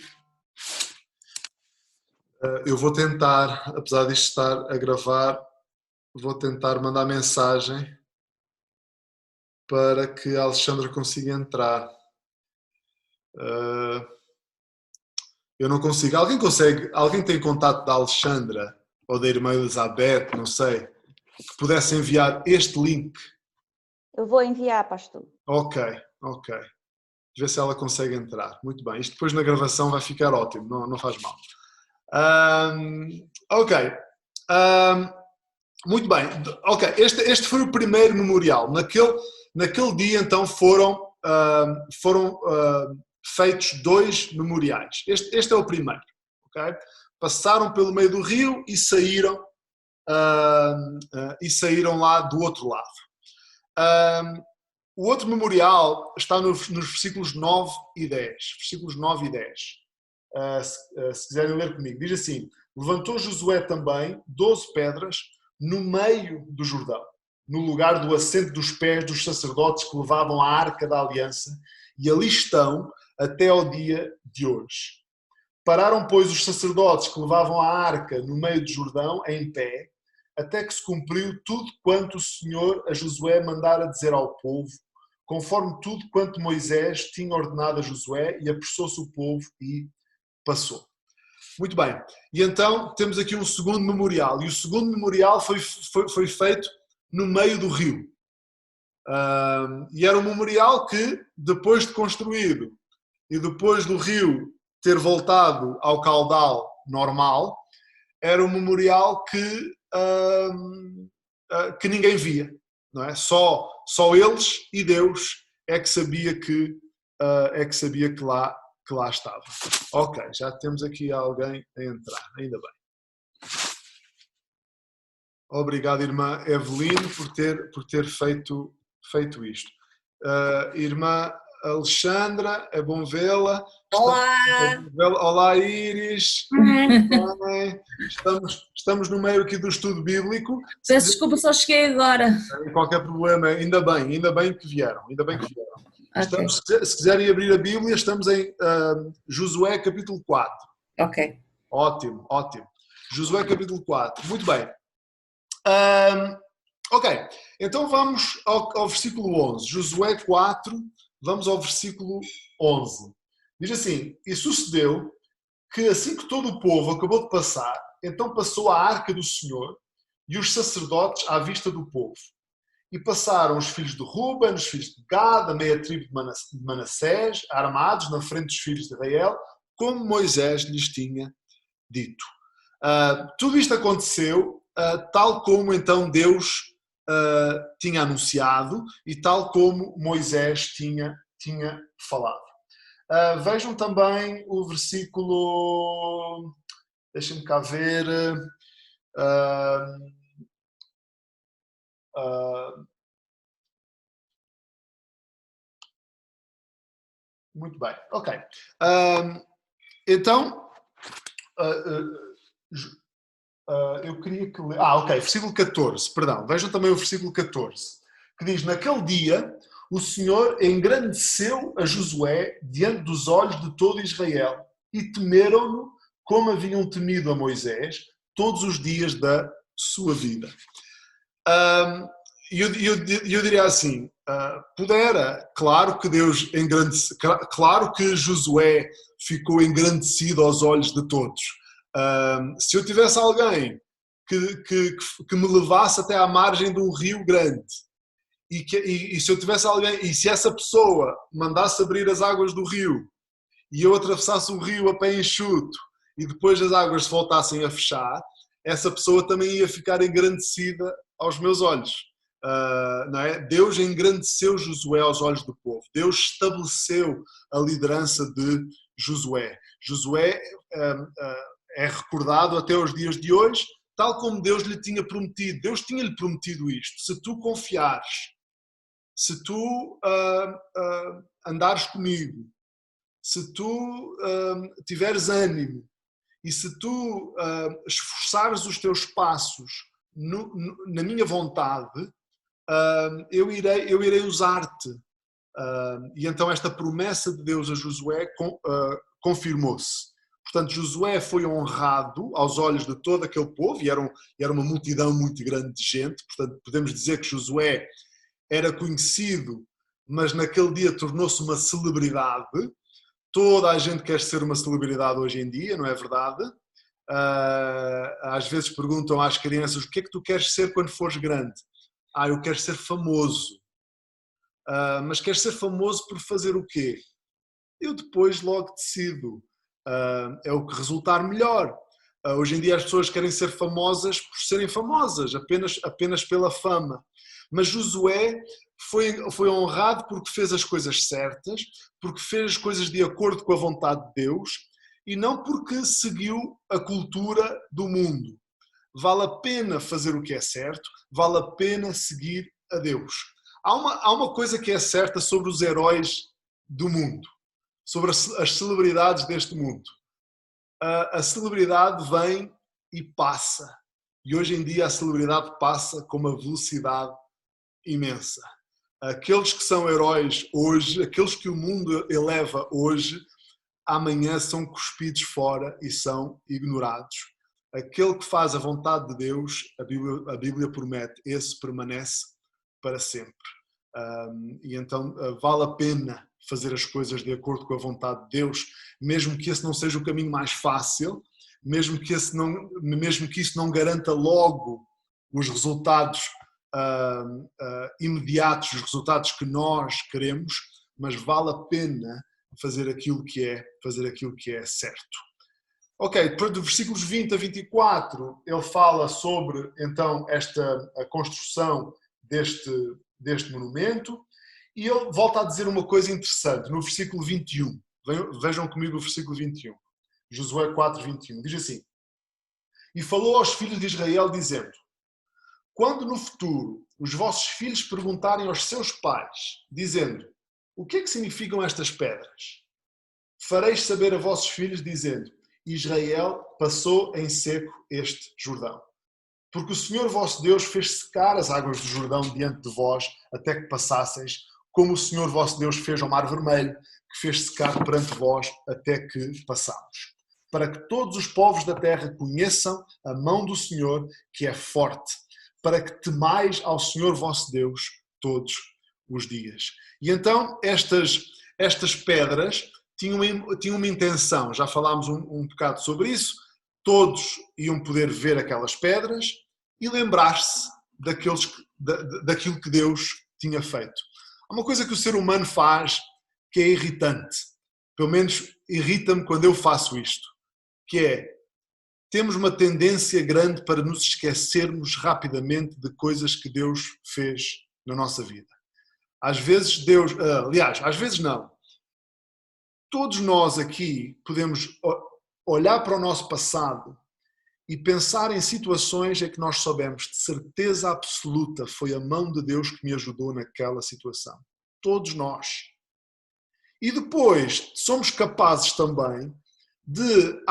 Speaker 3: eu vou tentar, apesar disto estar a gravar, vou tentar mandar mensagem para que a Alexandra consiga entrar. Eu não consigo. Alguém consegue? Alguém tem contato da Alexandra ou da irmã Elizabeth, não sei, que pudesse enviar este link?
Speaker 4: Eu vou enviar, pastor.
Speaker 3: Ok. Ver se ela consegue entrar. Muito bem. Isto depois na gravação vai ficar ótimo, não faz mal. Ok. Muito bem. Ok. Este foi o primeiro memorial. Naquele dia, então, foram feitos 2 memoriais. Este é o primeiro. Okay? Passaram pelo meio do rio e saíram lá do outro lado. O outro memorial está nos versículos 9 e 10. Versículos 9 e 10. Se quiserem ler comigo. Diz assim: levantou Josué também 12 pedras no meio do Jordão, no lugar do assento dos pés dos sacerdotes que levavam a arca da aliança, e ali estão até ao dia de hoje. Pararam, pois, os sacerdotes que levavam a arca no meio do Jordão, em pé, até que se cumpriu tudo quanto o Senhor a Josué mandara dizer ao povo, conforme tudo quanto Moisés tinha ordenado a Josué, e apressou-se o povo e passou. Muito bem. E então temos aqui um segundo memorial. E o segundo memorial foi feito no meio do rio. E era um memorial que, depois de construído e depois do rio ter voltado ao caudal normal, era um memorial que ninguém via, não é? Só eles e Deus é que sabia que lá estava. Ok, já temos aqui alguém a entrar, ainda bem. Obrigado, irmã Eveline, por ter feito isto. Irmã Alexandra, é bom vê-la.
Speaker 5: Olá!
Speaker 3: Olá, Iris. Estamos no meio aqui do estudo bíblico.
Speaker 5: Peço desculpa, só cheguei agora.
Speaker 3: Não tem qualquer problema, ainda bem que vieram.
Speaker 5: Ok.
Speaker 3: Se quiserem abrir a Bíblia, estamos em Josué capítulo 4.
Speaker 5: Ok.
Speaker 3: Ótimo. Josué capítulo 4. Muito bem. Ok, então vamos ao versículo 11. Josué 4, vamos ao versículo 11. Diz assim: E sucedeu que assim que todo o povo acabou de passar, então passou a arca do Senhor e os sacerdotes à vista do povo. E passaram os filhos de Ruben, os filhos de Gad, a meia tribo de Manassés, armados na frente dos filhos de Israel, como Moisés lhes tinha dito. Tudo isto aconteceu tal como então Deus tinha anunciado e tal como Moisés tinha falado. Vejam também o versículo, deixem-me cá ver, muito bem, ok. Então, eu queria que... ok, versículo 14, perdão. Vejam também o versículo 14, que diz: Naquele dia o Senhor engrandeceu a Josué diante dos olhos de todo Israel e temeram-no como haviam temido a Moisés todos os dias da sua vida. Eu diria assim, claro que Deus engrandeceu, claro que Josué ficou engrandecido aos olhos de todos. Se eu tivesse alguém que me levasse até à margem de um rio grande e se eu tivesse alguém, e se essa pessoa mandasse abrir as águas do rio e eu atravessasse o rio a pé enxuto e depois as águas se voltassem a fechar, essa pessoa também ia ficar engrandecida aos meus olhos. Não é? Deus engrandeceu Josué aos olhos do povo. Deus estabeleceu a liderança de Josué. Josué é recordado até os dias de hoje, tal como Deus lhe tinha prometido. Deus tinha-lhe prometido isto. Se tu confiares, se tu andares comigo, se tu tiveres ânimo e se tu esforçares os teus passos na minha vontade, eu irei usar-te. E então esta promessa de Deus a Josué confirmou-se. Portanto, Josué foi honrado aos olhos de todo aquele povo, e era uma multidão muito grande de gente. Portanto, podemos dizer que Josué era conhecido, mas naquele dia tornou-se uma celebridade. Toda a gente quer ser uma celebridade hoje em dia, não é verdade? Às vezes perguntam às crianças: o que é que tu queres ser quando fores grande? Eu quero ser famoso. Mas queres ser famoso por fazer o quê? Eu depois logo decido. É o que resultar melhor. Hoje em dia as pessoas querem ser famosas por serem famosas, apenas pela fama. Mas Josué foi honrado porque fez as coisas certas, porque fez as coisas de acordo com a vontade de Deus e não porque seguiu a cultura do mundo. Vale a pena fazer o que é certo, vale a pena seguir a Deus. Há uma coisa que é certa sobre os heróis do mundo, sobre as celebridades deste mundo. A celebridade vem e passa. E hoje em dia a celebridade passa com uma velocidade imensa. Aqueles que são heróis hoje, aqueles que o mundo eleva hoje, amanhã são cuspidos fora e são ignorados. Aquele que faz a vontade de Deus, a Bíblia promete, esse permanece para sempre. E então vale a pena fazer as coisas de acordo com a vontade de Deus, mesmo que esse não seja o caminho mais fácil, mesmo que isso não garanta logo os resultados imediatos, os resultados que nós queremos, mas vale a pena fazer aquilo que é certo. Ok, depois do versículos 20 a 24, ele fala sobre então a construção deste monumento, e ele volta a dizer uma coisa interessante no versículo 21. Vejam comigo o versículo 21. Josué 4, 21. Diz assim: E falou aos filhos de Israel, dizendo: Quando no futuro os vossos filhos perguntarem aos seus pais, dizendo: O que é que significam estas pedras? Fareis saber a vossos filhos, dizendo: Israel passou em seco este Jordão. Porque o Senhor vosso Deus fez secar as águas do Jordão diante de vós, até que passasseis, como o Senhor vosso Deus fez ao Mar Vermelho, que fez secar perante vós, até que passamos. Para que todos os povos da terra conheçam a mão do Senhor, que é forte, para que temais ao Senhor vosso Deus todos os dias. E então estas pedras tinham uma intenção, já falámos um bocado sobre isso, todos iam poder ver aquelas pedras e lembrar-se daquilo que Deus tinha feito. Há uma coisa que o ser humano faz que é irritante, pelo menos irrita-me quando eu faço isto, que é, temos uma tendência grande para nos esquecermos rapidamente de coisas que Deus fez na nossa vida. Às vezes às vezes não. Todos nós aqui podemos olhar para o nosso passado e pensar em situações em que nós soubemos de certeza absoluta foi a mão de Deus que me ajudou naquela situação. Todos nós. E depois somos capazes também de,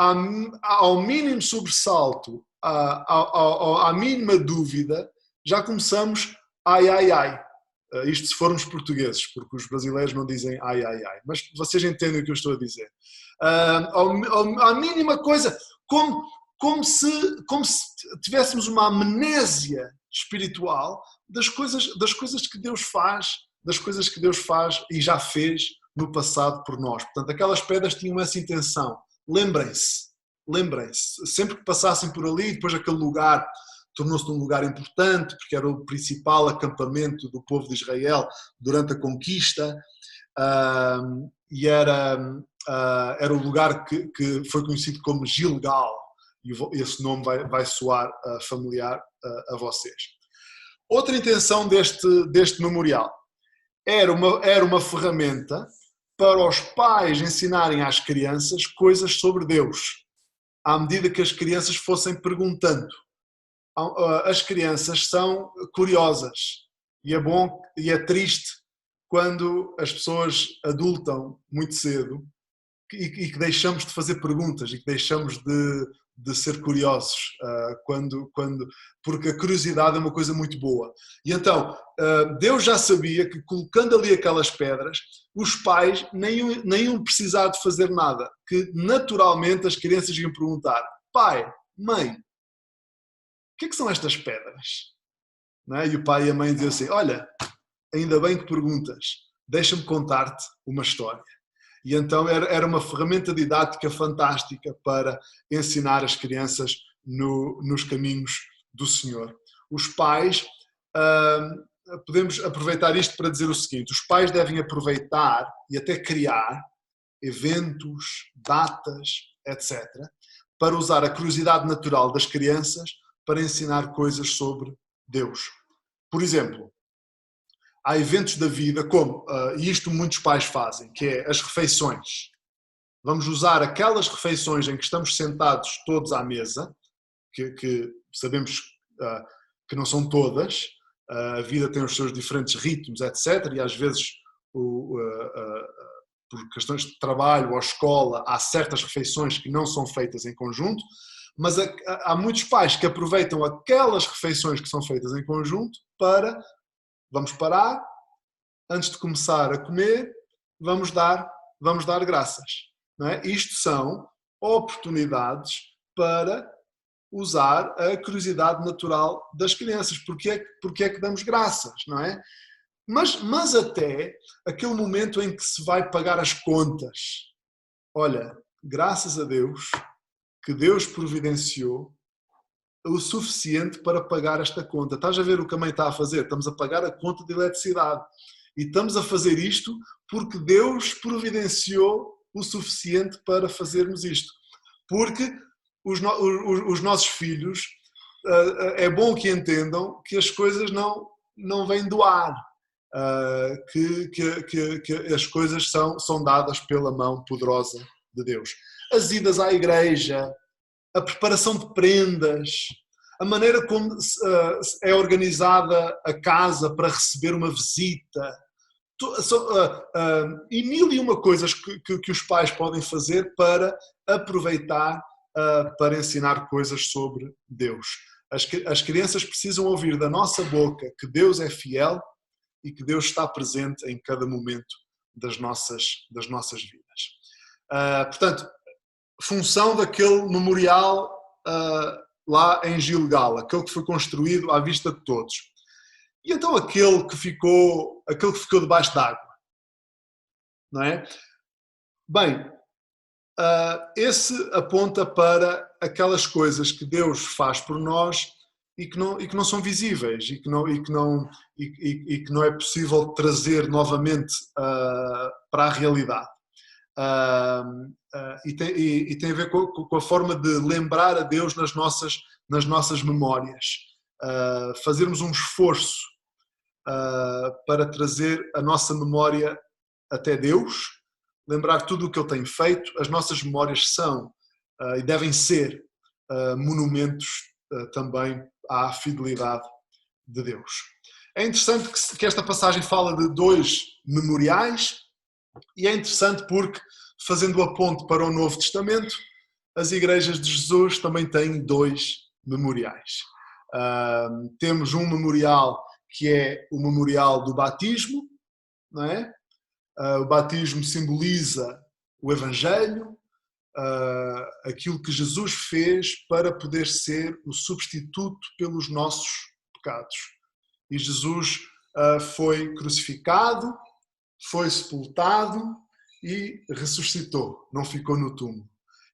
Speaker 3: ao mínimo sobressalto, à mínima dúvida, já começamos ai, ai, ai. Isto se formos portugueses, porque os brasileiros não dizem ai, ai, ai. Mas vocês entendem o que eu estou a dizer. À mínima coisa, como se tivéssemos uma amnésia espiritual das coisas que Deus faz e já fez no passado por nós. Portanto, aquelas pedras tinham essa intenção. Lembrem-se, sempre que passassem por ali, depois aquele lugar tornou-se um lugar importante, porque era o principal acampamento do povo de Israel durante a conquista, e era o lugar que foi conhecido como Gilgal, e esse nome vai soar familiar a vocês. Outra intenção deste memorial era uma ferramenta para os pais ensinarem às crianças coisas sobre Deus, à medida que as crianças fossem perguntando. As crianças são curiosas e é bom e é triste quando as pessoas adultam muito cedo e que deixamos de fazer perguntas e que deixamos de ser curiosos, porque a curiosidade é uma coisa muito boa. E então, Deus já sabia que colocando ali aquelas pedras, os pais nem iam precisar de fazer nada, que naturalmente as crianças iam perguntar: pai, mãe, o que é que são estas pedras? Não é? E o pai e a mãe diziam assim: olha, ainda bem que perguntas, deixa-me contar-te uma história. E então era uma ferramenta didática fantástica para ensinar as crianças nos caminhos do Senhor. Os pais, podemos aproveitar isto para dizer o seguinte: os pais devem aproveitar e até criar eventos, datas, etc., para usar a curiosidade natural das crianças para ensinar coisas sobre Deus. Por exemplo, há eventos da vida como, e isto muitos pais fazem, que é as refeições. Vamos usar aquelas refeições em que estamos sentados todos à mesa, que sabemos que não são todas, a vida tem os seus diferentes ritmos, etc. E às vezes, por questões de trabalho ou escola, há certas refeições que não são feitas em conjunto, mas há muitos pais que aproveitam aquelas refeições que são feitas em conjunto para: vamos parar, antes de começar a comer, vamos dar graças. Não é? Isto são oportunidades para usar a curiosidade natural das crianças. Porque é que damos graças, não é? Mas até aquele momento em que se vai pagar as contas. Olha, graças a Deus, que Deus providenciou o suficiente para pagar esta conta. Estás a ver o que a mãe está a fazer? Estamos a pagar a conta de eletricidade. E estamos a fazer isto porque Deus providenciou o suficiente para fazermos isto. Porque os nossos filhos, é bom que entendam que as coisas não vêm do ar. Que as coisas são dadas pela mão poderosa de Deus. As idas à igreja, a preparação de prendas, a maneira como é organizada a casa para receber uma visita, E mil e uma coisas que os pais podem fazer para aproveitar, para ensinar coisas sobre Deus. As crianças precisam ouvir da nossa boca que Deus é fiel e que Deus está presente em cada momento das nossas vidas. Portanto, função daquele memorial lá em Gilgal, aquele que foi construído à vista de todos. E então aquele que ficou debaixo d'água, não é? Bem, esse aponta para aquelas coisas que Deus faz por nós e que não são visíveis e que não é possível trazer novamente para a realidade. E tem a ver com a forma de lembrar a Deus nas nossas memórias. Fazermos um esforço para trazer a nossa memória até Deus, lembrar tudo o que Ele tem feito. As nossas memórias são e devem ser monumentos também à fidelidade de Deus. É interessante que esta passagem fala de 2 memoriais e é interessante porque, fazendo o aponto para o Novo Testamento, as igrejas de Jesus também têm 2 memoriais. Temos um memorial que é o memorial do batismo, não é? O batismo simboliza o Evangelho, aquilo que Jesus fez para poder ser o substituto pelos nossos pecados. E Jesus foi crucificado, foi sepultado e ressuscitou, não ficou no túmulo.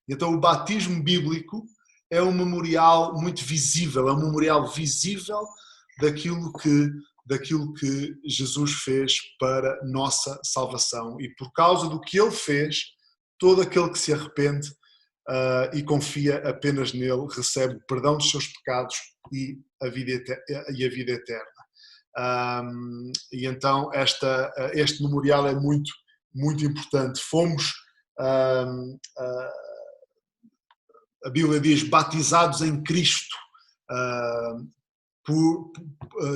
Speaker 3: Então o batismo bíblico é um memorial muito visível, é um memorial visível daquilo que Jesus fez para nossa salvação. E por causa do que Ele fez, todo aquele que se arrepende e confia apenas nele recebe o perdão dos seus pecados e a vida eterna. E então este memorial é muito, muito importante. Fomos, a Bíblia diz, batizados em Cristo,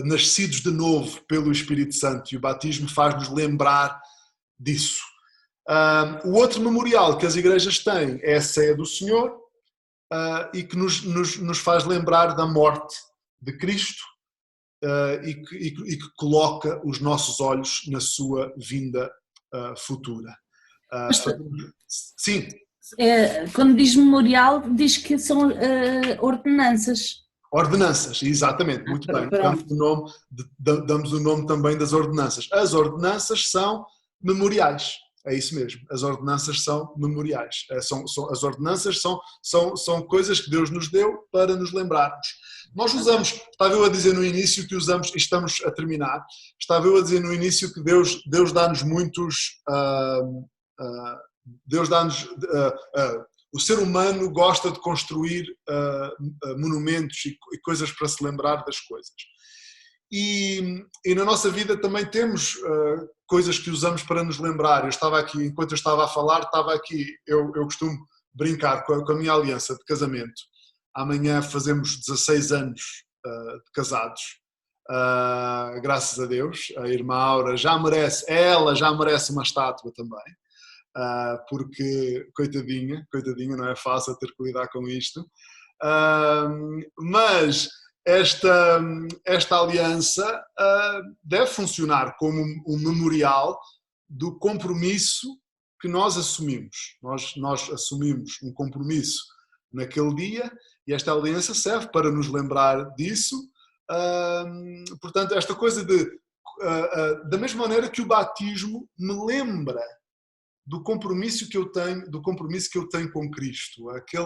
Speaker 3: nascidos de novo pelo Espírito Santo, e o batismo faz-nos lembrar disso. O outro memorial que as igrejas têm é a ceia do Senhor, e que nos faz lembrar da morte de Cristo, e que coloca os nossos olhos na sua vinda futura. Sim.
Speaker 5: Quando diz memorial, diz que são ordenanças.
Speaker 3: Ordenanças, exatamente, muito bem. Damos o nome também das ordenanças. As ordenanças são memoriais, é isso mesmo. As ordenanças são memoriais. As ordenanças são coisas que Deus nos deu para nos lembrarmos. Nós usamos, estava eu a dizer no início que usamos, e estamos a terminar, estava eu a dizer no início que Deus dá-nos muitos... Deus dá-nos... O ser humano gosta de construir monumentos e coisas para se lembrar das coisas. E na nossa vida também temos coisas que usamos para nos lembrar. Eu estava aqui, enquanto eu estava a falar, eu costumo brincar com a minha aliança de casamento. Amanhã fazemos 16 anos de casados. Graças a Deus. A irmã Aura já merece uma estátua também. Porque, coitadinha, não é fácil ter que lidar com isto, mas esta aliança deve funcionar como um memorial do compromisso que nós assumimos. Nós assumimos um compromisso naquele dia e esta aliança serve para nos lembrar disso. Portanto, esta coisa da mesma maneira que o batismo me lembra do compromisso que eu tenho com Cristo.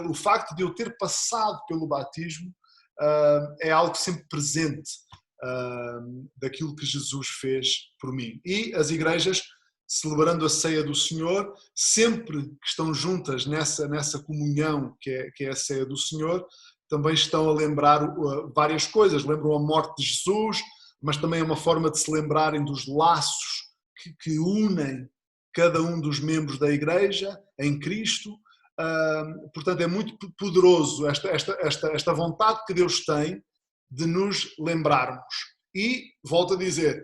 Speaker 3: O facto de eu ter passado pelo batismo é algo sempre presente daquilo que Jesus fez por mim. E as igrejas, celebrando a ceia do Senhor, sempre que estão juntas nessa comunhão que é a ceia do Senhor, também estão a lembrar várias coisas. Lembram a morte de Jesus, mas também é uma forma de se lembrarem dos laços que unem cada um dos membros da igreja em Cristo. Portanto, é muito poderoso esta vontade que Deus tem de nos lembrarmos. E, volto a dizer,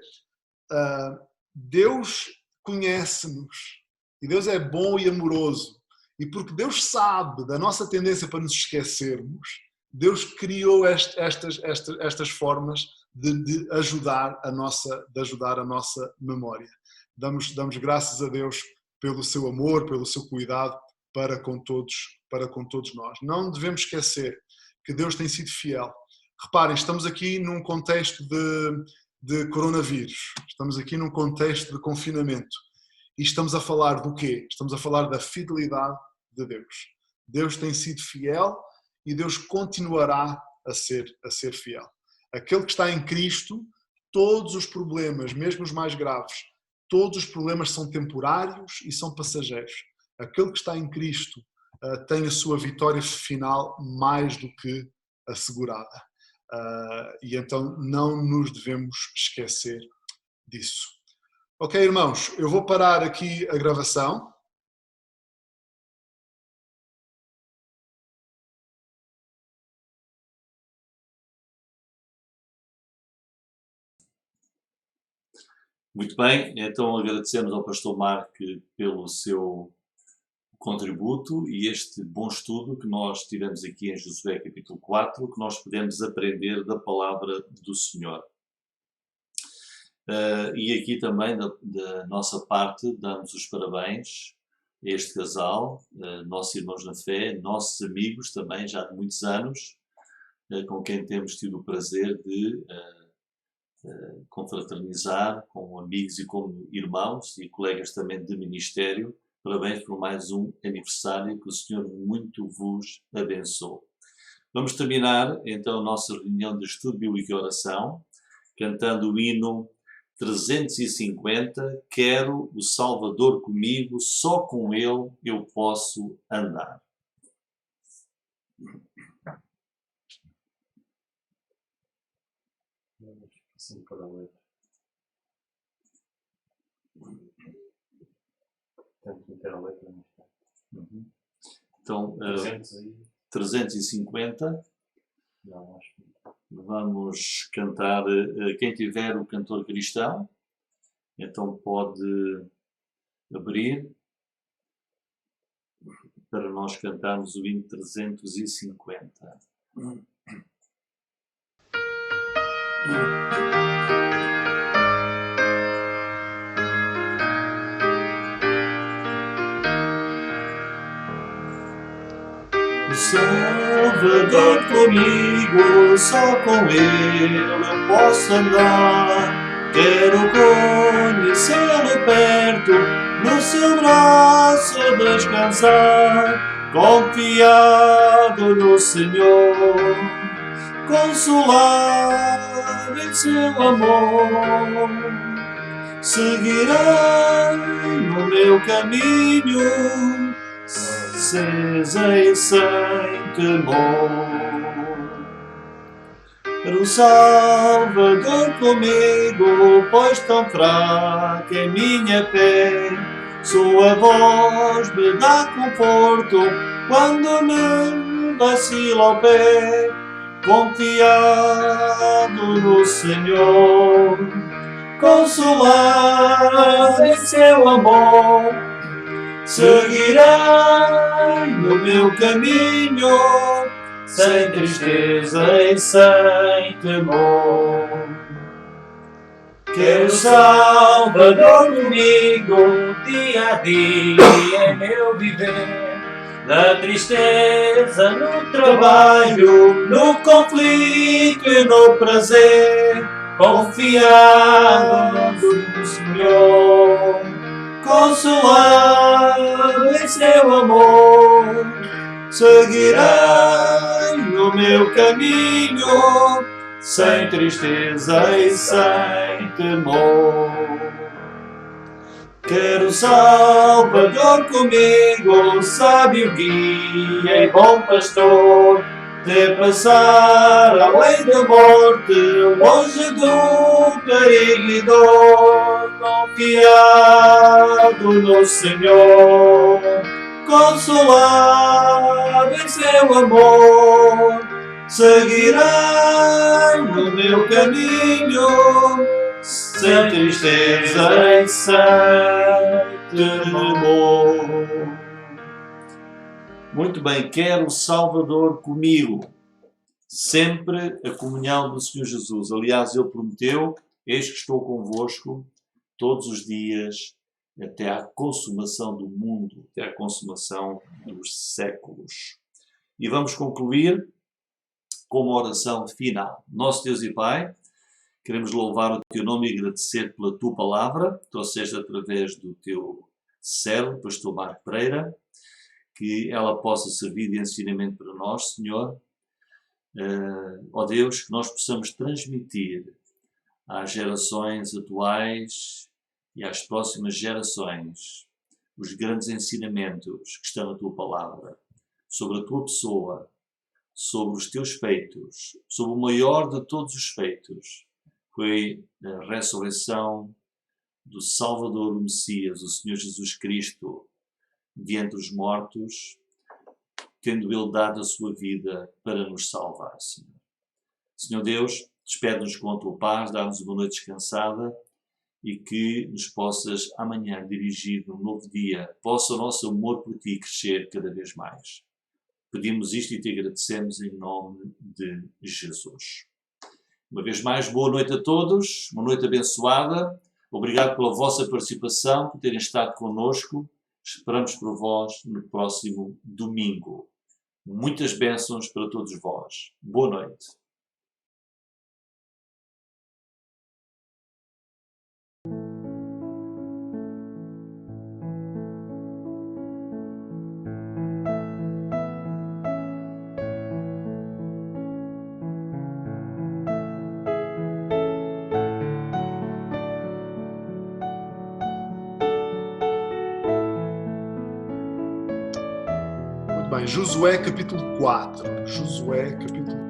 Speaker 3: Deus conhece-nos e Deus é bom e amoroso. E porque Deus sabe da nossa tendência para nos esquecermos, Deus criou estas formas de ajudar a nossa memória. Damos graças a Deus pelo seu amor, pelo seu cuidado para com todos nós. Não devemos esquecer que Deus tem sido fiel. Reparem, estamos aqui num contexto de coronavírus, estamos aqui num contexto de confinamento e estamos a falar do quê? Estamos a falar da fidelidade de Deus. Deus tem sido fiel e Deus continuará a ser fiel. Aquele que está em Cristo, todos os problemas, mesmo os mais graves, todos os problemas são temporários e são passageiros. Aquele que está em Cristo tem a sua vitória final mais do que assegurada. E então não nos devemos esquecer disso. Ok, irmãos, eu vou parar aqui a gravação.
Speaker 1: Muito bem, então agradecemos ao pastor Marco pelo seu contributo e este bom estudo que nós tivemos aqui em Josué capítulo 4, que nós podemos aprender da palavra do Senhor. E aqui também da nossa parte damos os parabéns a este casal, nossos irmãos na fé, nossos amigos também já de muitos anos, com quem temos tido o prazer de confraternizar como amigos e como irmãos e colegas também de ministério. Parabéns por mais um aniversário, que o Senhor muito vos abençoe. Vamos terminar então a nossa reunião de estudo bíblico e oração, cantando o hino 350, Quero o Salvador comigo, só com Ele eu posso andar.
Speaker 2: Assim para ler. Tenho que meter a letra no instante.
Speaker 1: Então, 350.
Speaker 2: Não, acho que
Speaker 1: Vamos cantar. Quem tiver o cantor cristão, então pode abrir para nós cantarmos o hino 350. O Salvador comigo, só com Ele eu posso andar. Quero conhecê-lo perto, no seu braço descansar, confiado no Senhor, consolado em seu amor. Seguirei no meu caminho, sem temor. Quero o Salvador comigo, pois tão fraca é minha fé. Sua voz me dá conforto quando me vacilo ao pé. Confiado no Senhor, consolado em seu amor, seguirei no meu caminho, sem tristeza e sem temor. Quero o Salvador comigo, dia a dia em meu viver. Na tristeza, no trabalho, no conflito e no prazer, confiado no Senhor, consolado em seu amor, seguirei no meu caminho, sem tristeza e sem temor. Quero o Salvador comigo, sábio guia e bom pastor, de passar além da morte, longe do perigo e dor, confiado no Senhor, consolado em seu amor, seguirei no meu caminho, sem tristeza e sem temor. Muito bem, quero o Salvador comigo. Sempre a comunhão do Senhor Jesus. Aliás, Ele prometeu, eis que estou convosco todos os dias até à consumação do mundo, até à consumação dos séculos. E vamos concluir com uma oração final. Nosso Deus e Pai, queremos louvar o Teu nome e agradecer pela Tua palavra, trouxeste através do Teu servo, Pastor Marco Pereira, que ela possa servir de ensinamento para nós, Senhor. Ó Deus, que nós possamos transmitir às gerações atuais e às próximas gerações os grandes ensinamentos que estão na Tua palavra, sobre a Tua pessoa, sobre os Teus feitos, sobre o maior de todos os feitos, foi a ressurreição do Salvador, o Messias, o Senhor Jesus Cristo, de entre os mortos, tendo Ele dado a sua vida para nos salvar, Senhor. Senhor Deus, despede-nos com a Tua paz, dá-nos uma noite descansada e que nos possas amanhã dirigir num novo dia, possa o nosso amor por Ti crescer cada vez mais. Pedimos isto e Te agradecemos em nome de Jesus. Uma vez mais, boa noite a todos, uma noite abençoada. Obrigado pela vossa participação, por terem estado connosco. Esperamos por vós no próximo domingo. Muitas bênçãos para todos vós. Boa noite.
Speaker 3: Muito bem, Josué capítulo 4. Josué capítulo